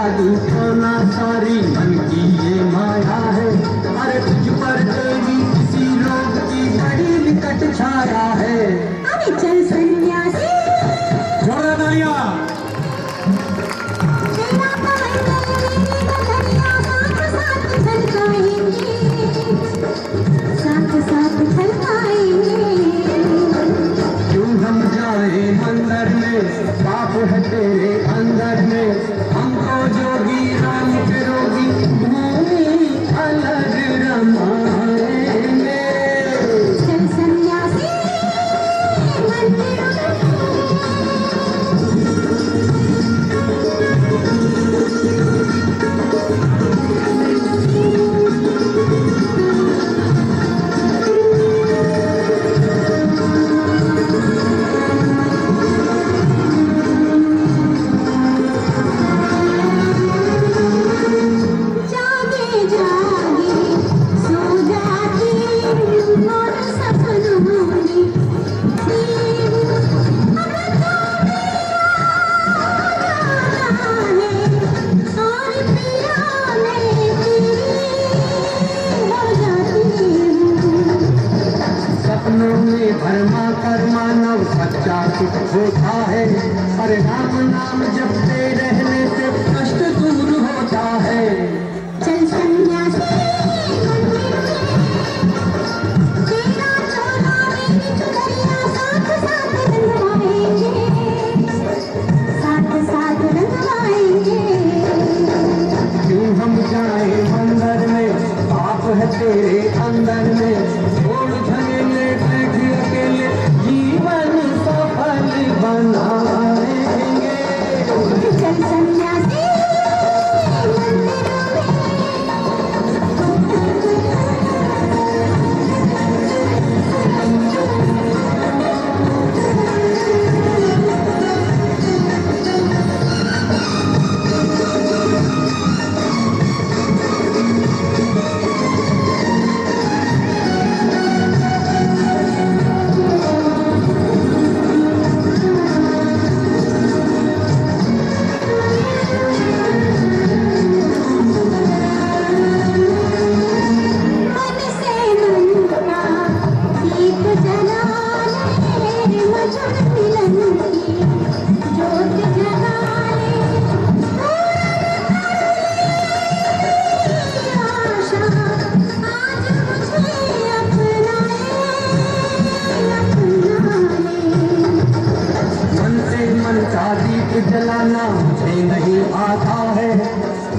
जादू टोना सारी मन की ये माया है। अरे तुझ पर तेरी किसी रोग की बड़ी विकट छाया है। अरे चल सन्यासी जोरदार तालियां। तेरा पवन मेरी बदनिया साथ साथ छलकाएंगे, साथ साथ छलकाएंगे। क्यों हम जाए मंदिर में, पाप है तेरे अंदर में। हमको जोगी राम के रोगी भूमि अलग रमाएंगे। चल सन्यासी मंदिरों में। जागे जागे सो जाती हूँ और सपनों में थी हूँ। अब तो मेरा जाना है और पिया मैं तेरी हो जाती हूँ। सपनों में भरमा कर मानव सच्चा सुख होता है। अरे राम नाम जपते रहने से कष्ट दूर होता है। चल सन्यासी मंदिर में। तेरा चोला मेरी चुनरिया साथ साथ रंगवाएंगे, साथ साथ रंगवाएंगे। क्यों हम जाए मंदिर में, पाप है तेरे अंदर में। छोड़ झमेले बैठ अकेले जीवन सफल बनाएंगे। चल सन्यासी मंदिर में। मन से मन का दीप जलाने, मधुर मिलन की ज्योत जगाने। आशा आज मुझे अपनाए, अपनाए। मन से मन का दीप जलाना मुझे नहीं आता है।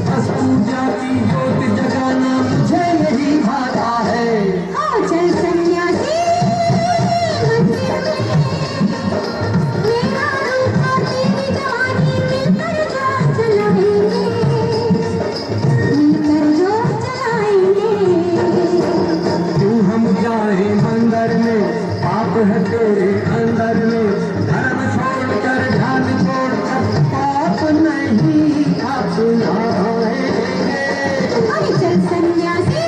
बस पूजा की ज्योत जगाना मुझे नहीं आता है। आओ चल सन्यासी मंदिर में। मेरा रूप और तेरी जवानी मिलकर जोत जलाएंगे, मिलकर जोत जलाएंगे। क्यों हम जाए मंदिर में, पाप है तेरे अंदर में। धर्म छोड़कर ध्यान छोड़कर पाप नहीं अपनाएंगे। अरे चल सन्यासी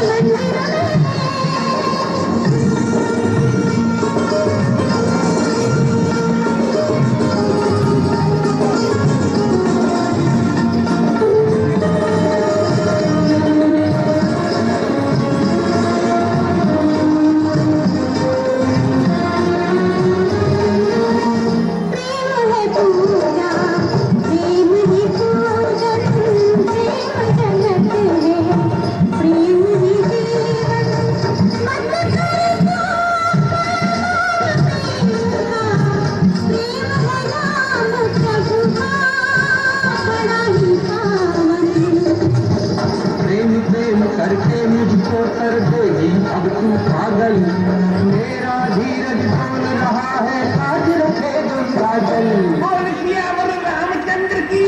मंदिर में। प्रेम है पूजा, प्रेम ही पूजन, प्रेम जगत है, प्रेम ही जीवन। मन करता प्रेम है नाम प्रभु का बड़ा ही पावन। प्रेम प्रेम करके मुझको कर देगी अब तू पागल। मेरा धीरज डोल रहा है, आज रखे गंगा जल। रामचंद्र की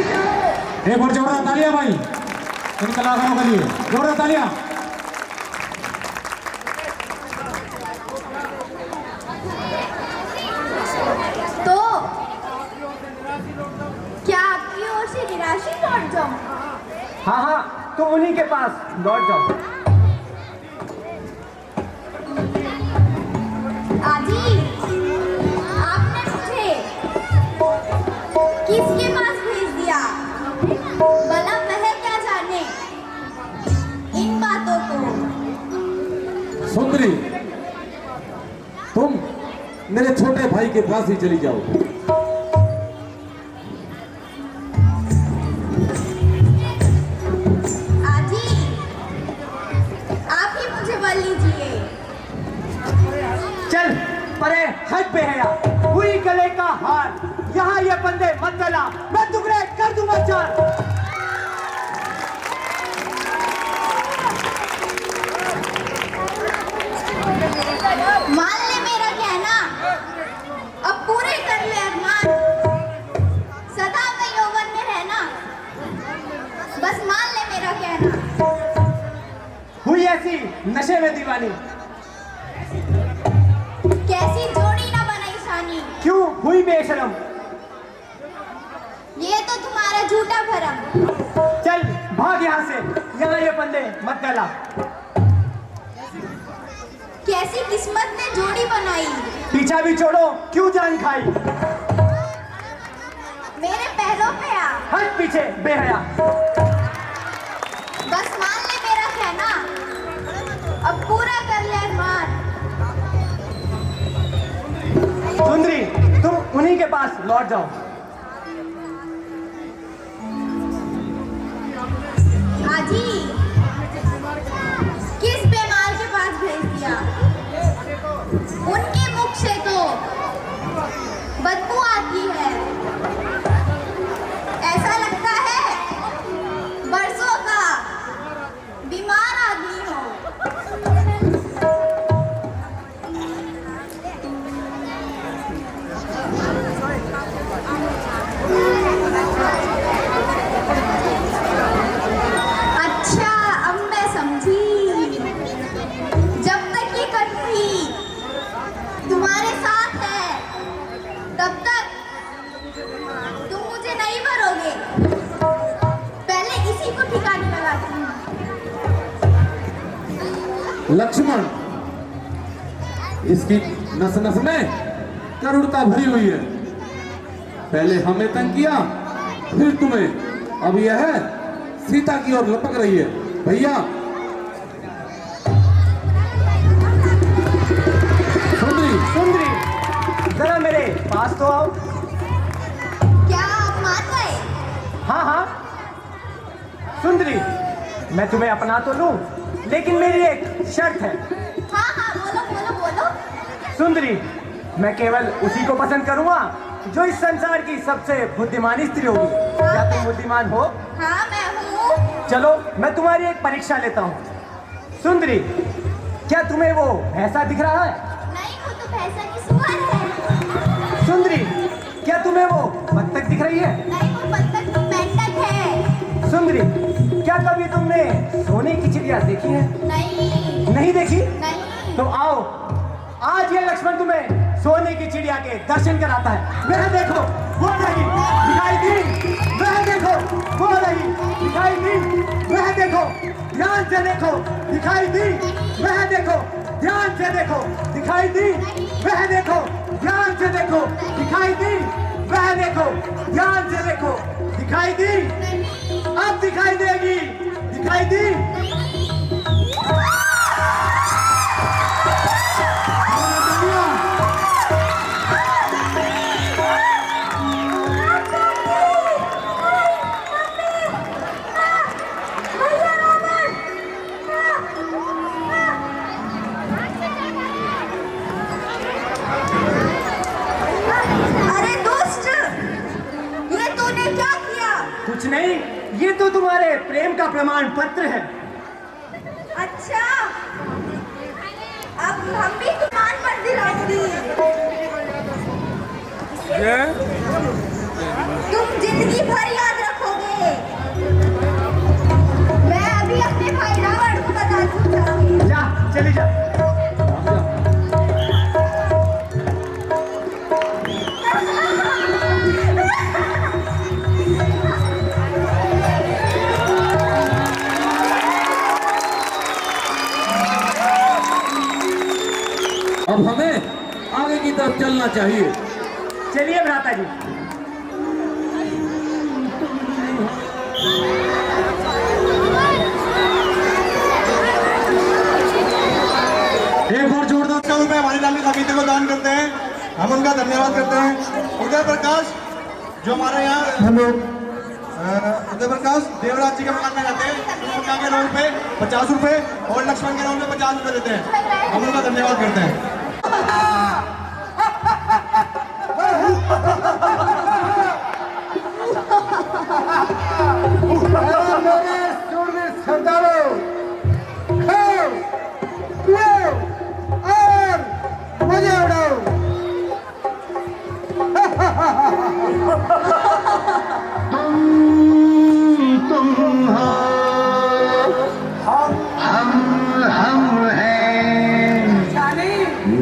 एक बार जोरदार तालियां भाई इन कलाकारों के लिए, जोरदार तालियां। तो क्या आपकी ओर से निराशी लौट जाऊं? हाँ हाँ, तुम उन्हीं के पास लौट जाओ। आजी, आपने मुझे किसके पास भेज दिया? सुंदरी, तुम मेरे छोटे भाई के पास ही चली जाओ। आजी, आप ही मुझे बल लीजिए। चल परे हट बेहया, हुई गले का हार, यहाँ ये बंदे मत गला, मैं टुकड़े कर दूंगा चार। मान ले मेरा कहना, अब पूरे कर ले अरमान, सदा में यौवन में रहना, बस मान ले मेरा कहना। हुई ऐसी नशे में दीवानी, कैसी जोड़ी ना बनाई सानी, क्यों हुई बेशरम, ये तो तुम्हारा झूठा भरम। चल भाग यहाँ से, यहाँ ये बंदे मत गला। कैसी किस्मत ने जोड़ी बनाई, पीछा भी छोड़ो, क्यों जान खाई, मेरे पैरों पे आ, हट पीछे बेहया। बस मान ले मेरा कहना, अब पूरा कर ले अरमान। सुंदरी, तुम उन्हीं के पास लौट जाओ। आजी, किस बीमार के पास भेज दिया, उनके मुख से तो बदबू आती है, ऐसा लगता है बरसों का बीमार आदमी हो। अच्छा, अब मैं समझी, जब तक ये कठपुतली तुम्हारे साथ है, तब तक तुम मुझे नहीं भरोगे। पहले इसी को ठिकाने लगाती हूँ। लक्ष्मण, इसकी नस नस में करुणता भरी हुई है। पहले हमें तंग किया, फिर तुम्हें, अब यह है सीता की ओर लपक रही है। भैया सुंदरी, सुंदरी, जरा मेरे पास तो आओ। क्या आप मान गए? हाँ हाँ सुंदरी, मैं तुम्हें अपना तो लूं, लेकिन मेरी एक शर्त है। हाँ हाँ, बोलो बोलो बोलो। सुंदरी, मैं केवल उसी को पसंद करूंगा जो इस संसार की सबसे बुद्धिमानी स्त्री होगी। क्या तुम बुद्धिमान हो? हाँ मैं हूँ। चलो मैं तुम्हारी एक परीक्षा लेता हूँ। सुंदरी, क्या तुम्हें वो भैंसा दिख रहा है? नहीं, वो तो भैंसा की सुअर है। सुंदरी, क्या तुम्हें वो बत्तख दिख रही है? नहीं, वो बत्तख तो मेंढक है। सुंदरी, क्या कभी तुमने सोने की चिड़िया देखी है? नहीं। नहीं देखी? नहीं। तो आओ, आज ये लक्ष्मण तुम्हें सोने की चिड़िया के दर्शन कराता है। वह देखो, वो रही, दिखाई दी। वह देखो, वो रही, दिखाई दी। वह देखो, ध्यान से देखो, दिखाई दी। वह देखो, ध्यान से देखो, दिखाई दी। वह देखो, ध्यान से देखो, दिखाई दी। वह देखो, ध्यान से देखो, दिखाई दी। अब दिखाई देगी, दिखाई दी। अरे दुष्ट, ये तूने क्या किया? कुछ नहीं, ये तो तुम्हारे प्रेम का प्रमाण पत्र है। अच्छा, अब हम भी दुकान पर दिलाऊंगी। तुम जिंदगी भर याद रखोगे। मैं अभी अपने भाई रावण को बता दूंगी। जा, चली जा। अब हमें आगे की तरफ चलना चाहिए। चलिए भ्राता जी। बेटे को दान करते हैं, हम उनका धन्यवाद करते हैं। उदय प्रकाश जो हमारे यहाँ उदय प्रकाश देवराज जी के मकान में रहते हैं, उनका के नाम पे 50 रुपए और लक्ष्मण के नाम पे 50 रुपए देते हैं, हम उनका धन्यवाद करते हैं। मजे उड़ाओ। तुम हो, हम हैं,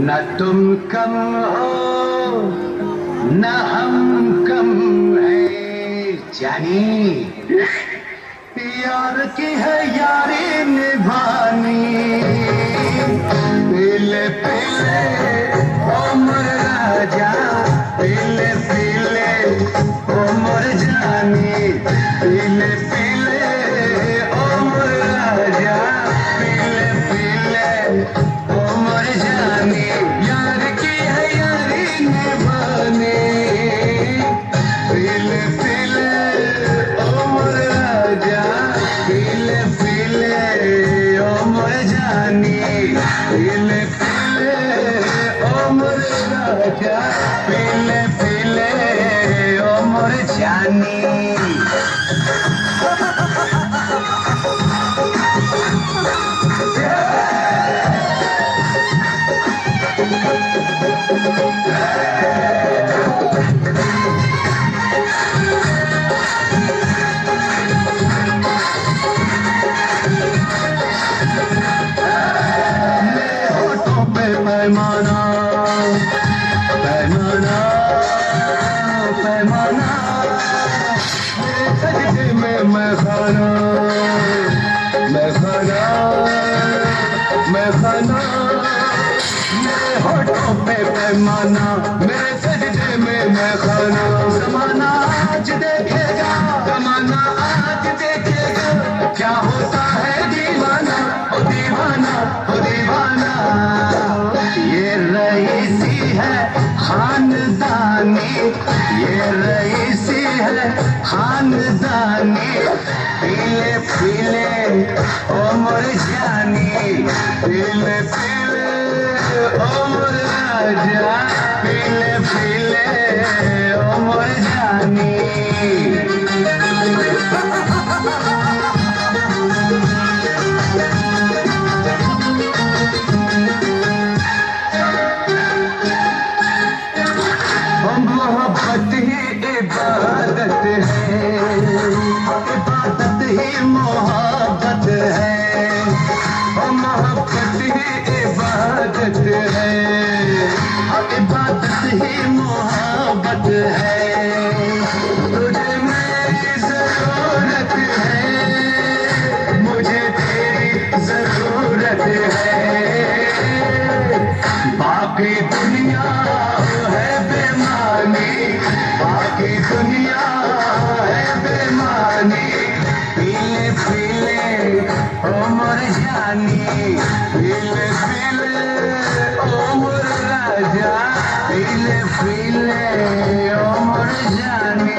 न तुम कम हो न हम कम हैं। जानी यार की है यारी निभानी, पीले पीले उम्र राजा, पीले पीले उम्र जानी, पीले पीले उम्र राजा, पीले पीले उम्र जानी, यार की है यारी निभानी, पीले पीले उम्र राजा, पीले पीले उम्र जानी, पीले पीले उम्र राजा, पीले पीले उम्र जानी। पैमाना पैमाना पैमाना, मेरे सजदे में मैं खाना, मैं खाना, मैं खाना, मेरे होठों पे पैमाना, मेरे सजदे में मैं खाना। ज़माना आज देखेगा, ज़माना आज देखेगा, क्या होता है दीवाना, ओ दीवाना, ओ दीवाना। ये रईसी है खानदानी, ये रईसी है खानदानी, पीले पीले उम्र जानी, पीले पीले उम्र राजा, पीले पीले उम्र जानी। मोहब्बत ही इबादत है, इबादत ही मोहब्बत है, मोहब्बत ही इबादत है, इबादत ही मोहब्बत है। तुझे मेरी जरूरत है, मुझे तेरी जरूरत है, बाकी दुनिया है बेमानी, बाकी दुनिया है बेमानी, पीले पीले उम्र जानी, पीले पीले उम्र राजा, पीले पीले उम्र जानी।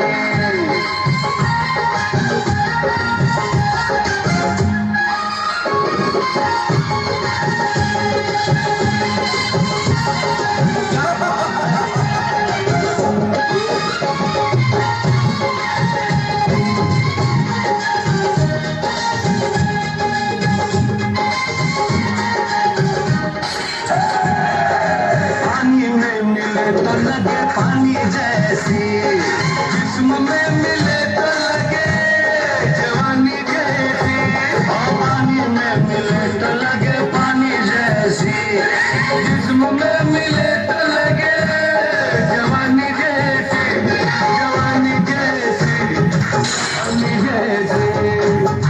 तो लगे पानी जैसी, जिस्म में मिले तो लगे जवानी जैसी, पानी में मिले तो लगे पानी जैसी, जिस्म में मिले तो लगे जवानी जैसी, जवानी जैसी, पानी जैसी,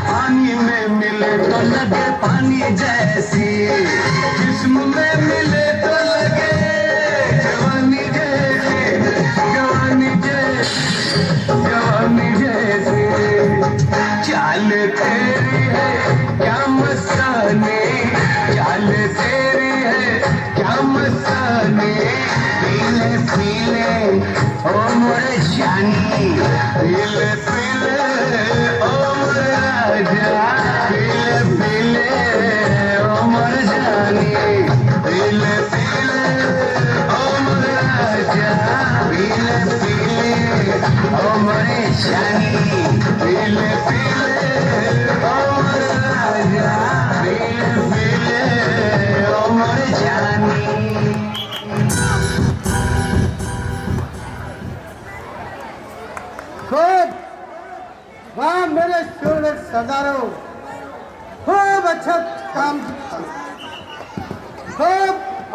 पानी में मिले तो लगे पानी जैसी, जिस्म में मिले तो लगे जवानी जैसी, जवानी जैसी, चाल तेरी है क्या मस्तानी, चाल तेरी है क्या मस्तानी,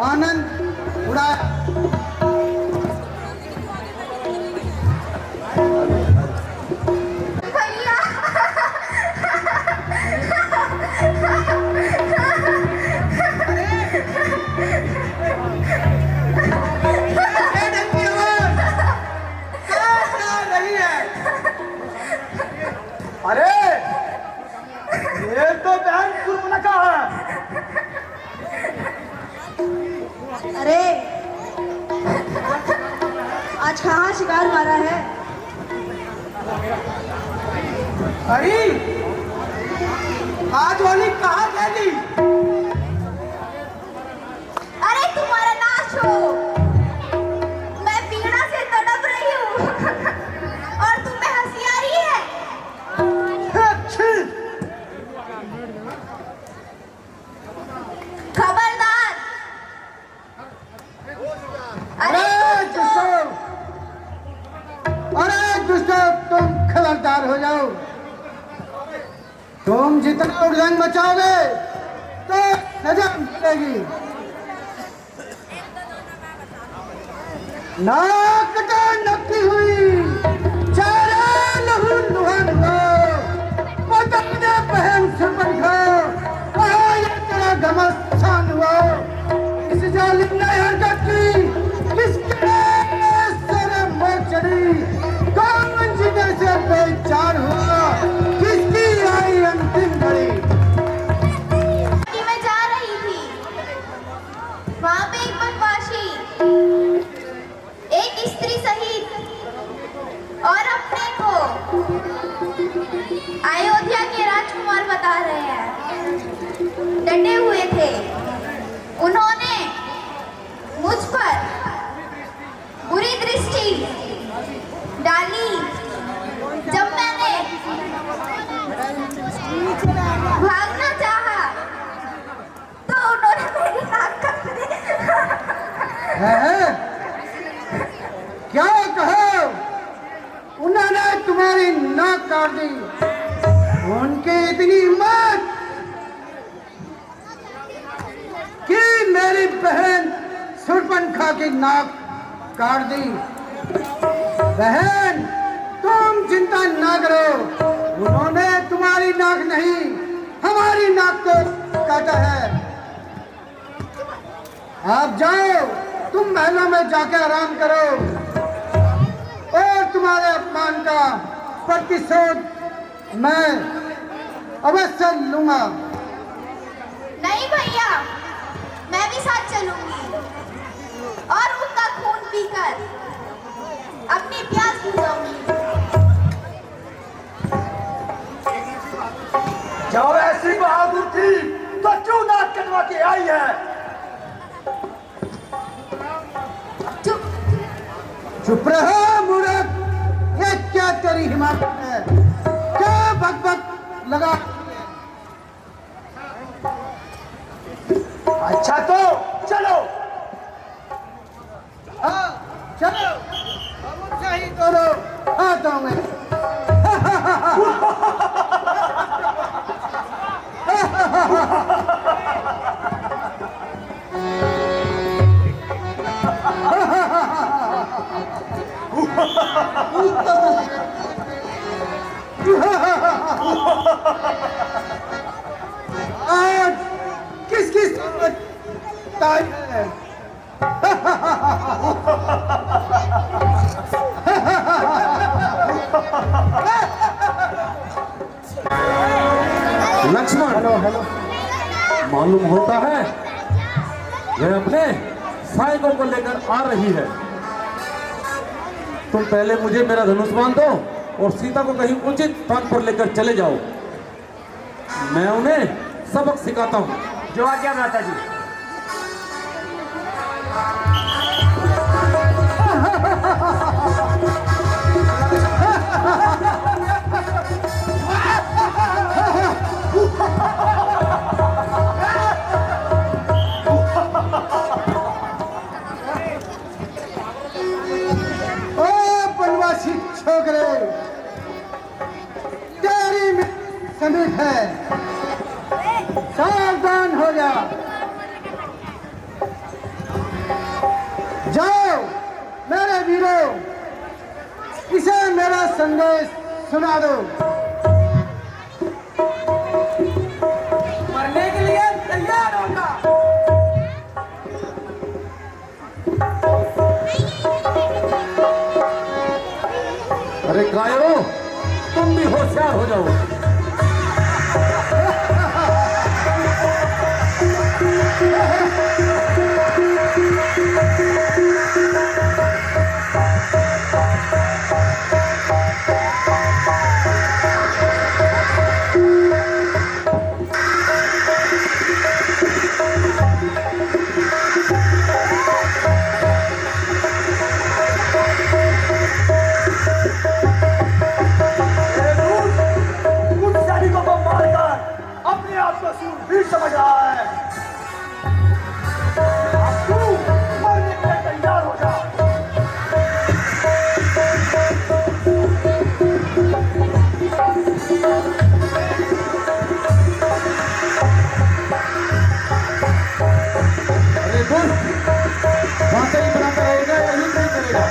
आनंद उड़ाया। भैया अरे ये तो बहन सुर्पनखा है। अरे आज कहाँ शिकार मारा है? अरे आज होली कहाँ खेली? अरे तुम्हारा नाश हो, मैं पीड़ा से तड़प रही हूँ और तुम्हें हंसी आ रही है। खबरदार। अरे दुष्टो तुम खबरदार हो जाओ। तुम जितना उड़न मचाओगे तो नजर मिलेगी। नाक तो नक्की हुई, चारे लहू लुहन हो, पतंग बहन सुर्पनखा, ये तेरा घमसान हुआ। इस जालिम ने हरकत की, किसके सर मोर चढ़ी, कौन जिधर से बेचार हुआ, किसकी आई अंतिम घड़ी। मैं जा रही थी, वहां पे एक बदमाशी, एक स्त्री सहित और अपने को अयोध्या के राजकुमार बता रहे हैं, डटे हुए थे। उन्होंने मुझ पर बुरी दृष्टि डाली। जब मैंने भागना चाहा तो उन्होंने मेरी नाक काट दी। है? क्या कहो? उन्होंने तुम्हारी नाक काट दी। उनकी इतनी हिम्मत कि मेरी बहन सुर्पनखा की नाक काट दी। बहन तुम चिंता ना करो, उन्होंने तुम्हारी नाक नहीं हमारी नाक को काटा है। आप जाओ, तुम महलों में जाके आराम करो और तुम्हारे अपमान का प्रतिशोध मैं अवश्य लूंगा। नहीं भैया, मैं भी साथ चलूंगी और उनका खून पीकर अपनी प्यास बुझाऊंगी। जब ऐसी बहादुर थी तो क्यों नाक कटवा के आई है? चुप। चुप रहो मूर्ख, ये क्या तेरी हिम्मत है? क्या बक लगा? अच्छा तो चलो। हाँ चलो, मुझसे ही दोनों हाथों में। आज किसकी समझ ताई है? लक्ष्मण, मालूम होता है यह अपने सैनिकों को लेकर आ रही है। तुम पहले मुझे मेरा धनुष बांध दो और सीता को कहीं उचित स्थान पर लेकर चले जाओ। मैं उन्हें सबक सिखाता हूँ। जो आज्ञा माता जी। छोकरे, तेरी समीप है, सावधान हो जा। मेरा संदेश सुना दो। मरने के लिए तैयार होगा। अरे कायरो, तुम भी होशियार हो जाओ। समझ रहा है अब तू मरने के लिए तैयार हो जा। अरे दोस्त, बातें ही बनाता रहेगा या यही नहीं करेगा?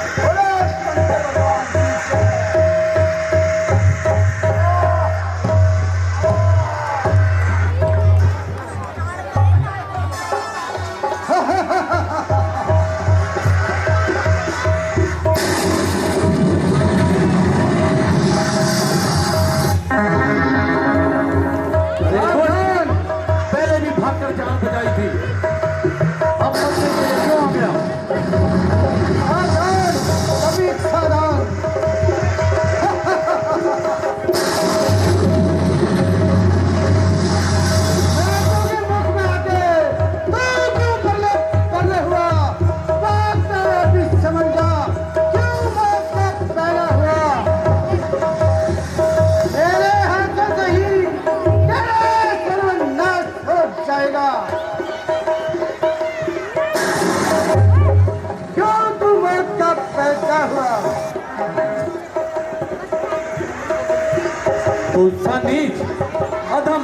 पहले भी भागकर जान बचाई थी, अब मरने के लिए क्यों आ गया? कभी सावधान। मुख में आके तू क्यों पल्ले हुआ? बात भी समझ जा, क्यों मौत का पैदा हुआ? मेरे हाथों से ही तेरा सर्वनाश हो जाएगा। क्यों तू मौत का पैदा हुआ? तुझसा नीच अधम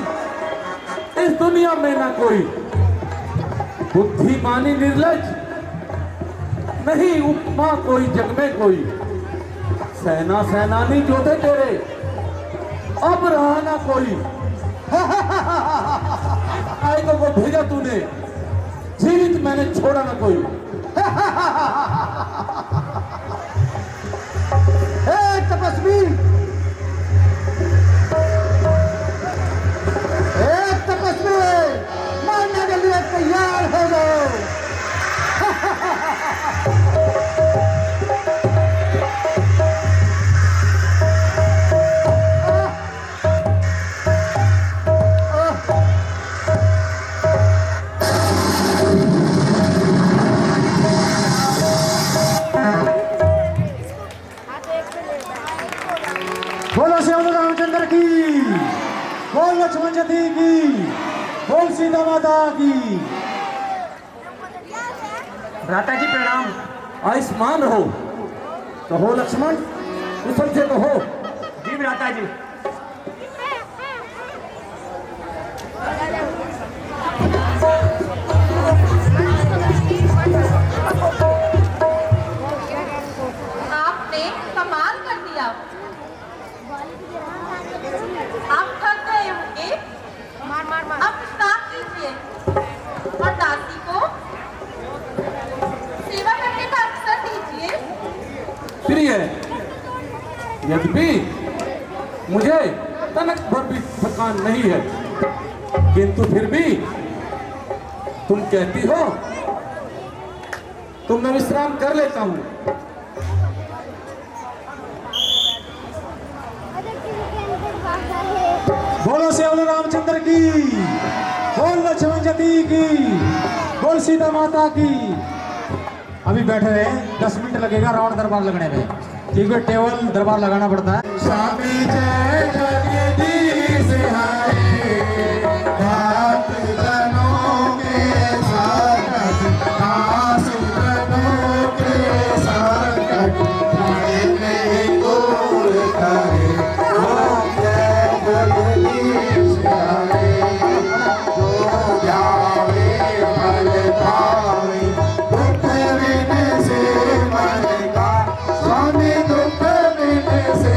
इस दुनिया में ना कोई, बुद्धिमानी निर्लज नहीं उपमा कोई जग में कोई। सेना सेनानी जो थे तेरे, अब रहा ना कोई। आयकों को भेजा तूने, जीवित मैंने छोड़ा ना कोई। हे तपस्वी, मारने के लिए तैयार हो जाओ। बोलो श्री रामचंद्र की, बोल लक्ष्मण जी की, बोल सीता माता की। भ्राता जी प्रणाम। आयुष्मान रहो। कहो लक्ष्मण, कुशल से कहो। जी भ्राता जी। आपने कमाल कर दिया। आप थक गए होंगे, अब विश्राम कीजिए और दासी को सेवा करने का अवसर दीजिए। प्रिय, यद्यपि मुझे तनक भर भी थकान नहीं है, किंतु फिर भी तुम कहती हो तो मैं विश्राम कर लेता हूँ। बोलो श्री रामचंद्र की, बोल लक्ष्मण जी की, बोल सीता माता की। अभी बैठे रहे, 10 मिनट लगेगा रावण दरबार लगने में, क्योंकि टेबल दरबार लगाना पड़ता है। स्वामी जय जगदीश हरे, भक्त जनों के संकट, आसु जनों के संकट, बड़े दूर करे। ओम जय जगदीश हरे, जो जावे फल पावे, दुख बिन से मन का, स्वामी दुख बिन से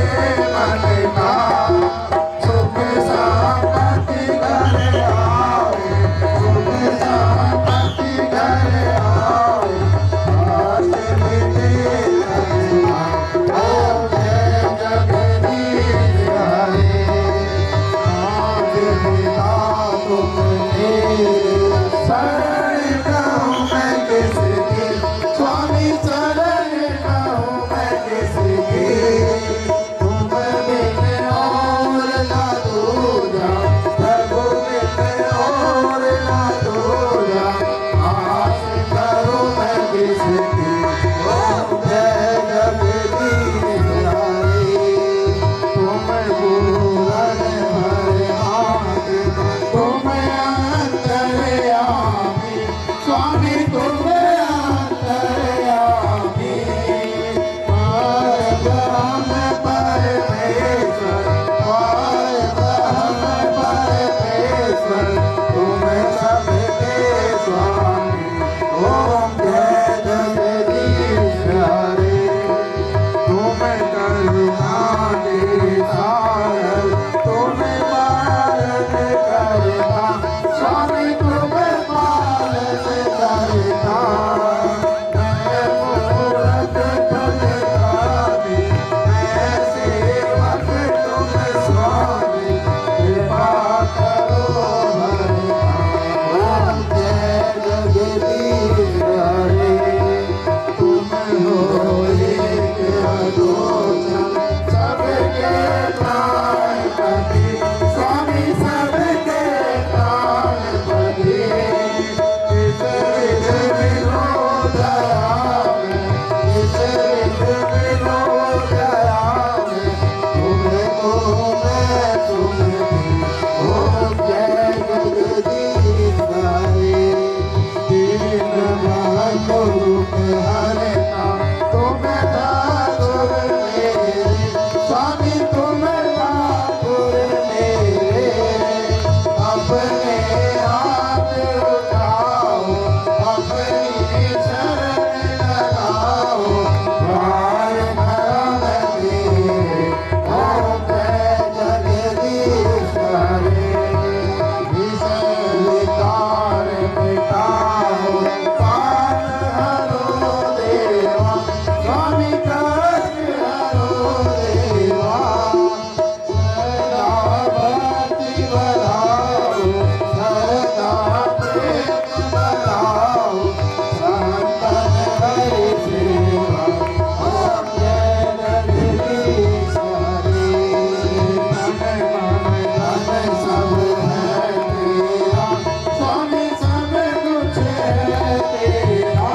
तेरा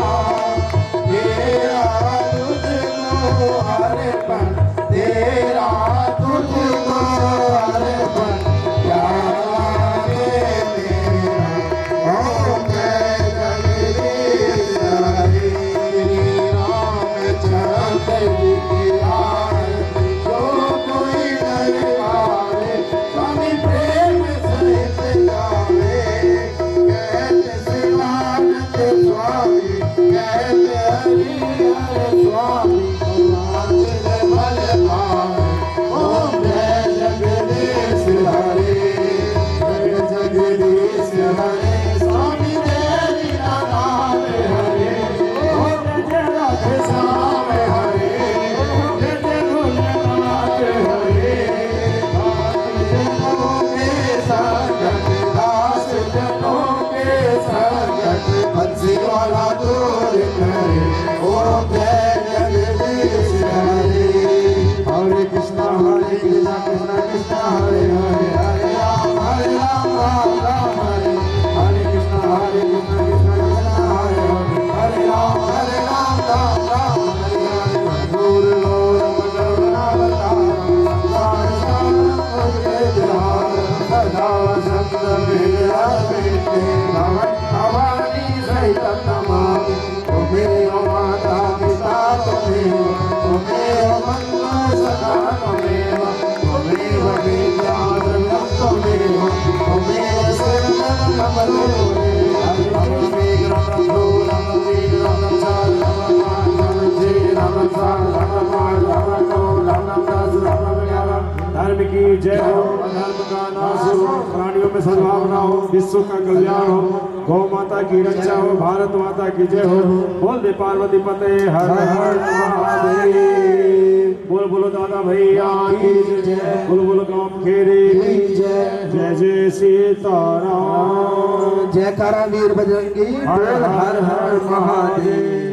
तेरा तुझको अर्पण तेरा तुझको अर्पण प्यार तेरा ओ मैं जगदीश हरे रामचंद्र जी की आरती जो कोई दरबारे स्वामी प्रेम सहित गावे कहते शिवानंद स्वामी कहते हरिहर स्वामी भगवान भल पावे ओम जय जगदीश हरे जय जगदीश हरे स्वामी तेरी नाम हरे ओम जय राधे श्याम हरे जय जय भोलेनाथ हरे दास जनों के संगत हंसी वाला दूर करे ओम जय जगदीश हरे हरे कृष्णा कृष्णा कृष्णा हरे हरे हरे राम राम हरे हरे कृष्णा कृष्णा कृष्णा हरे हरे हरे राम राम हरे हरे दूर गौर मंगलवनावतारम संसार सारम जयहार सदा वसंत विराजते भवानी सहितं नमामि त्वमेव माता पिता त्वमेव मन्नो सदा त्वमेव विद्या द्रव्यं त्वमेव शरणं मम लोके हरिं वीरं धर्म की जय हो, अधर्म का नाश हो, प्राणियों में सद्भावना हो, विश्व का कल्याण हो, गौ माता की रक्षा हो, भारत माता की जय हो। बोल दे पार्वती पते हर हर महादेव। बोल बोलो दादा भैया की जय, बोल बोलो गाँव खेरे की जय, जय जय सीताराम, जय करा वीर बजरंगी, हर हर महादेव।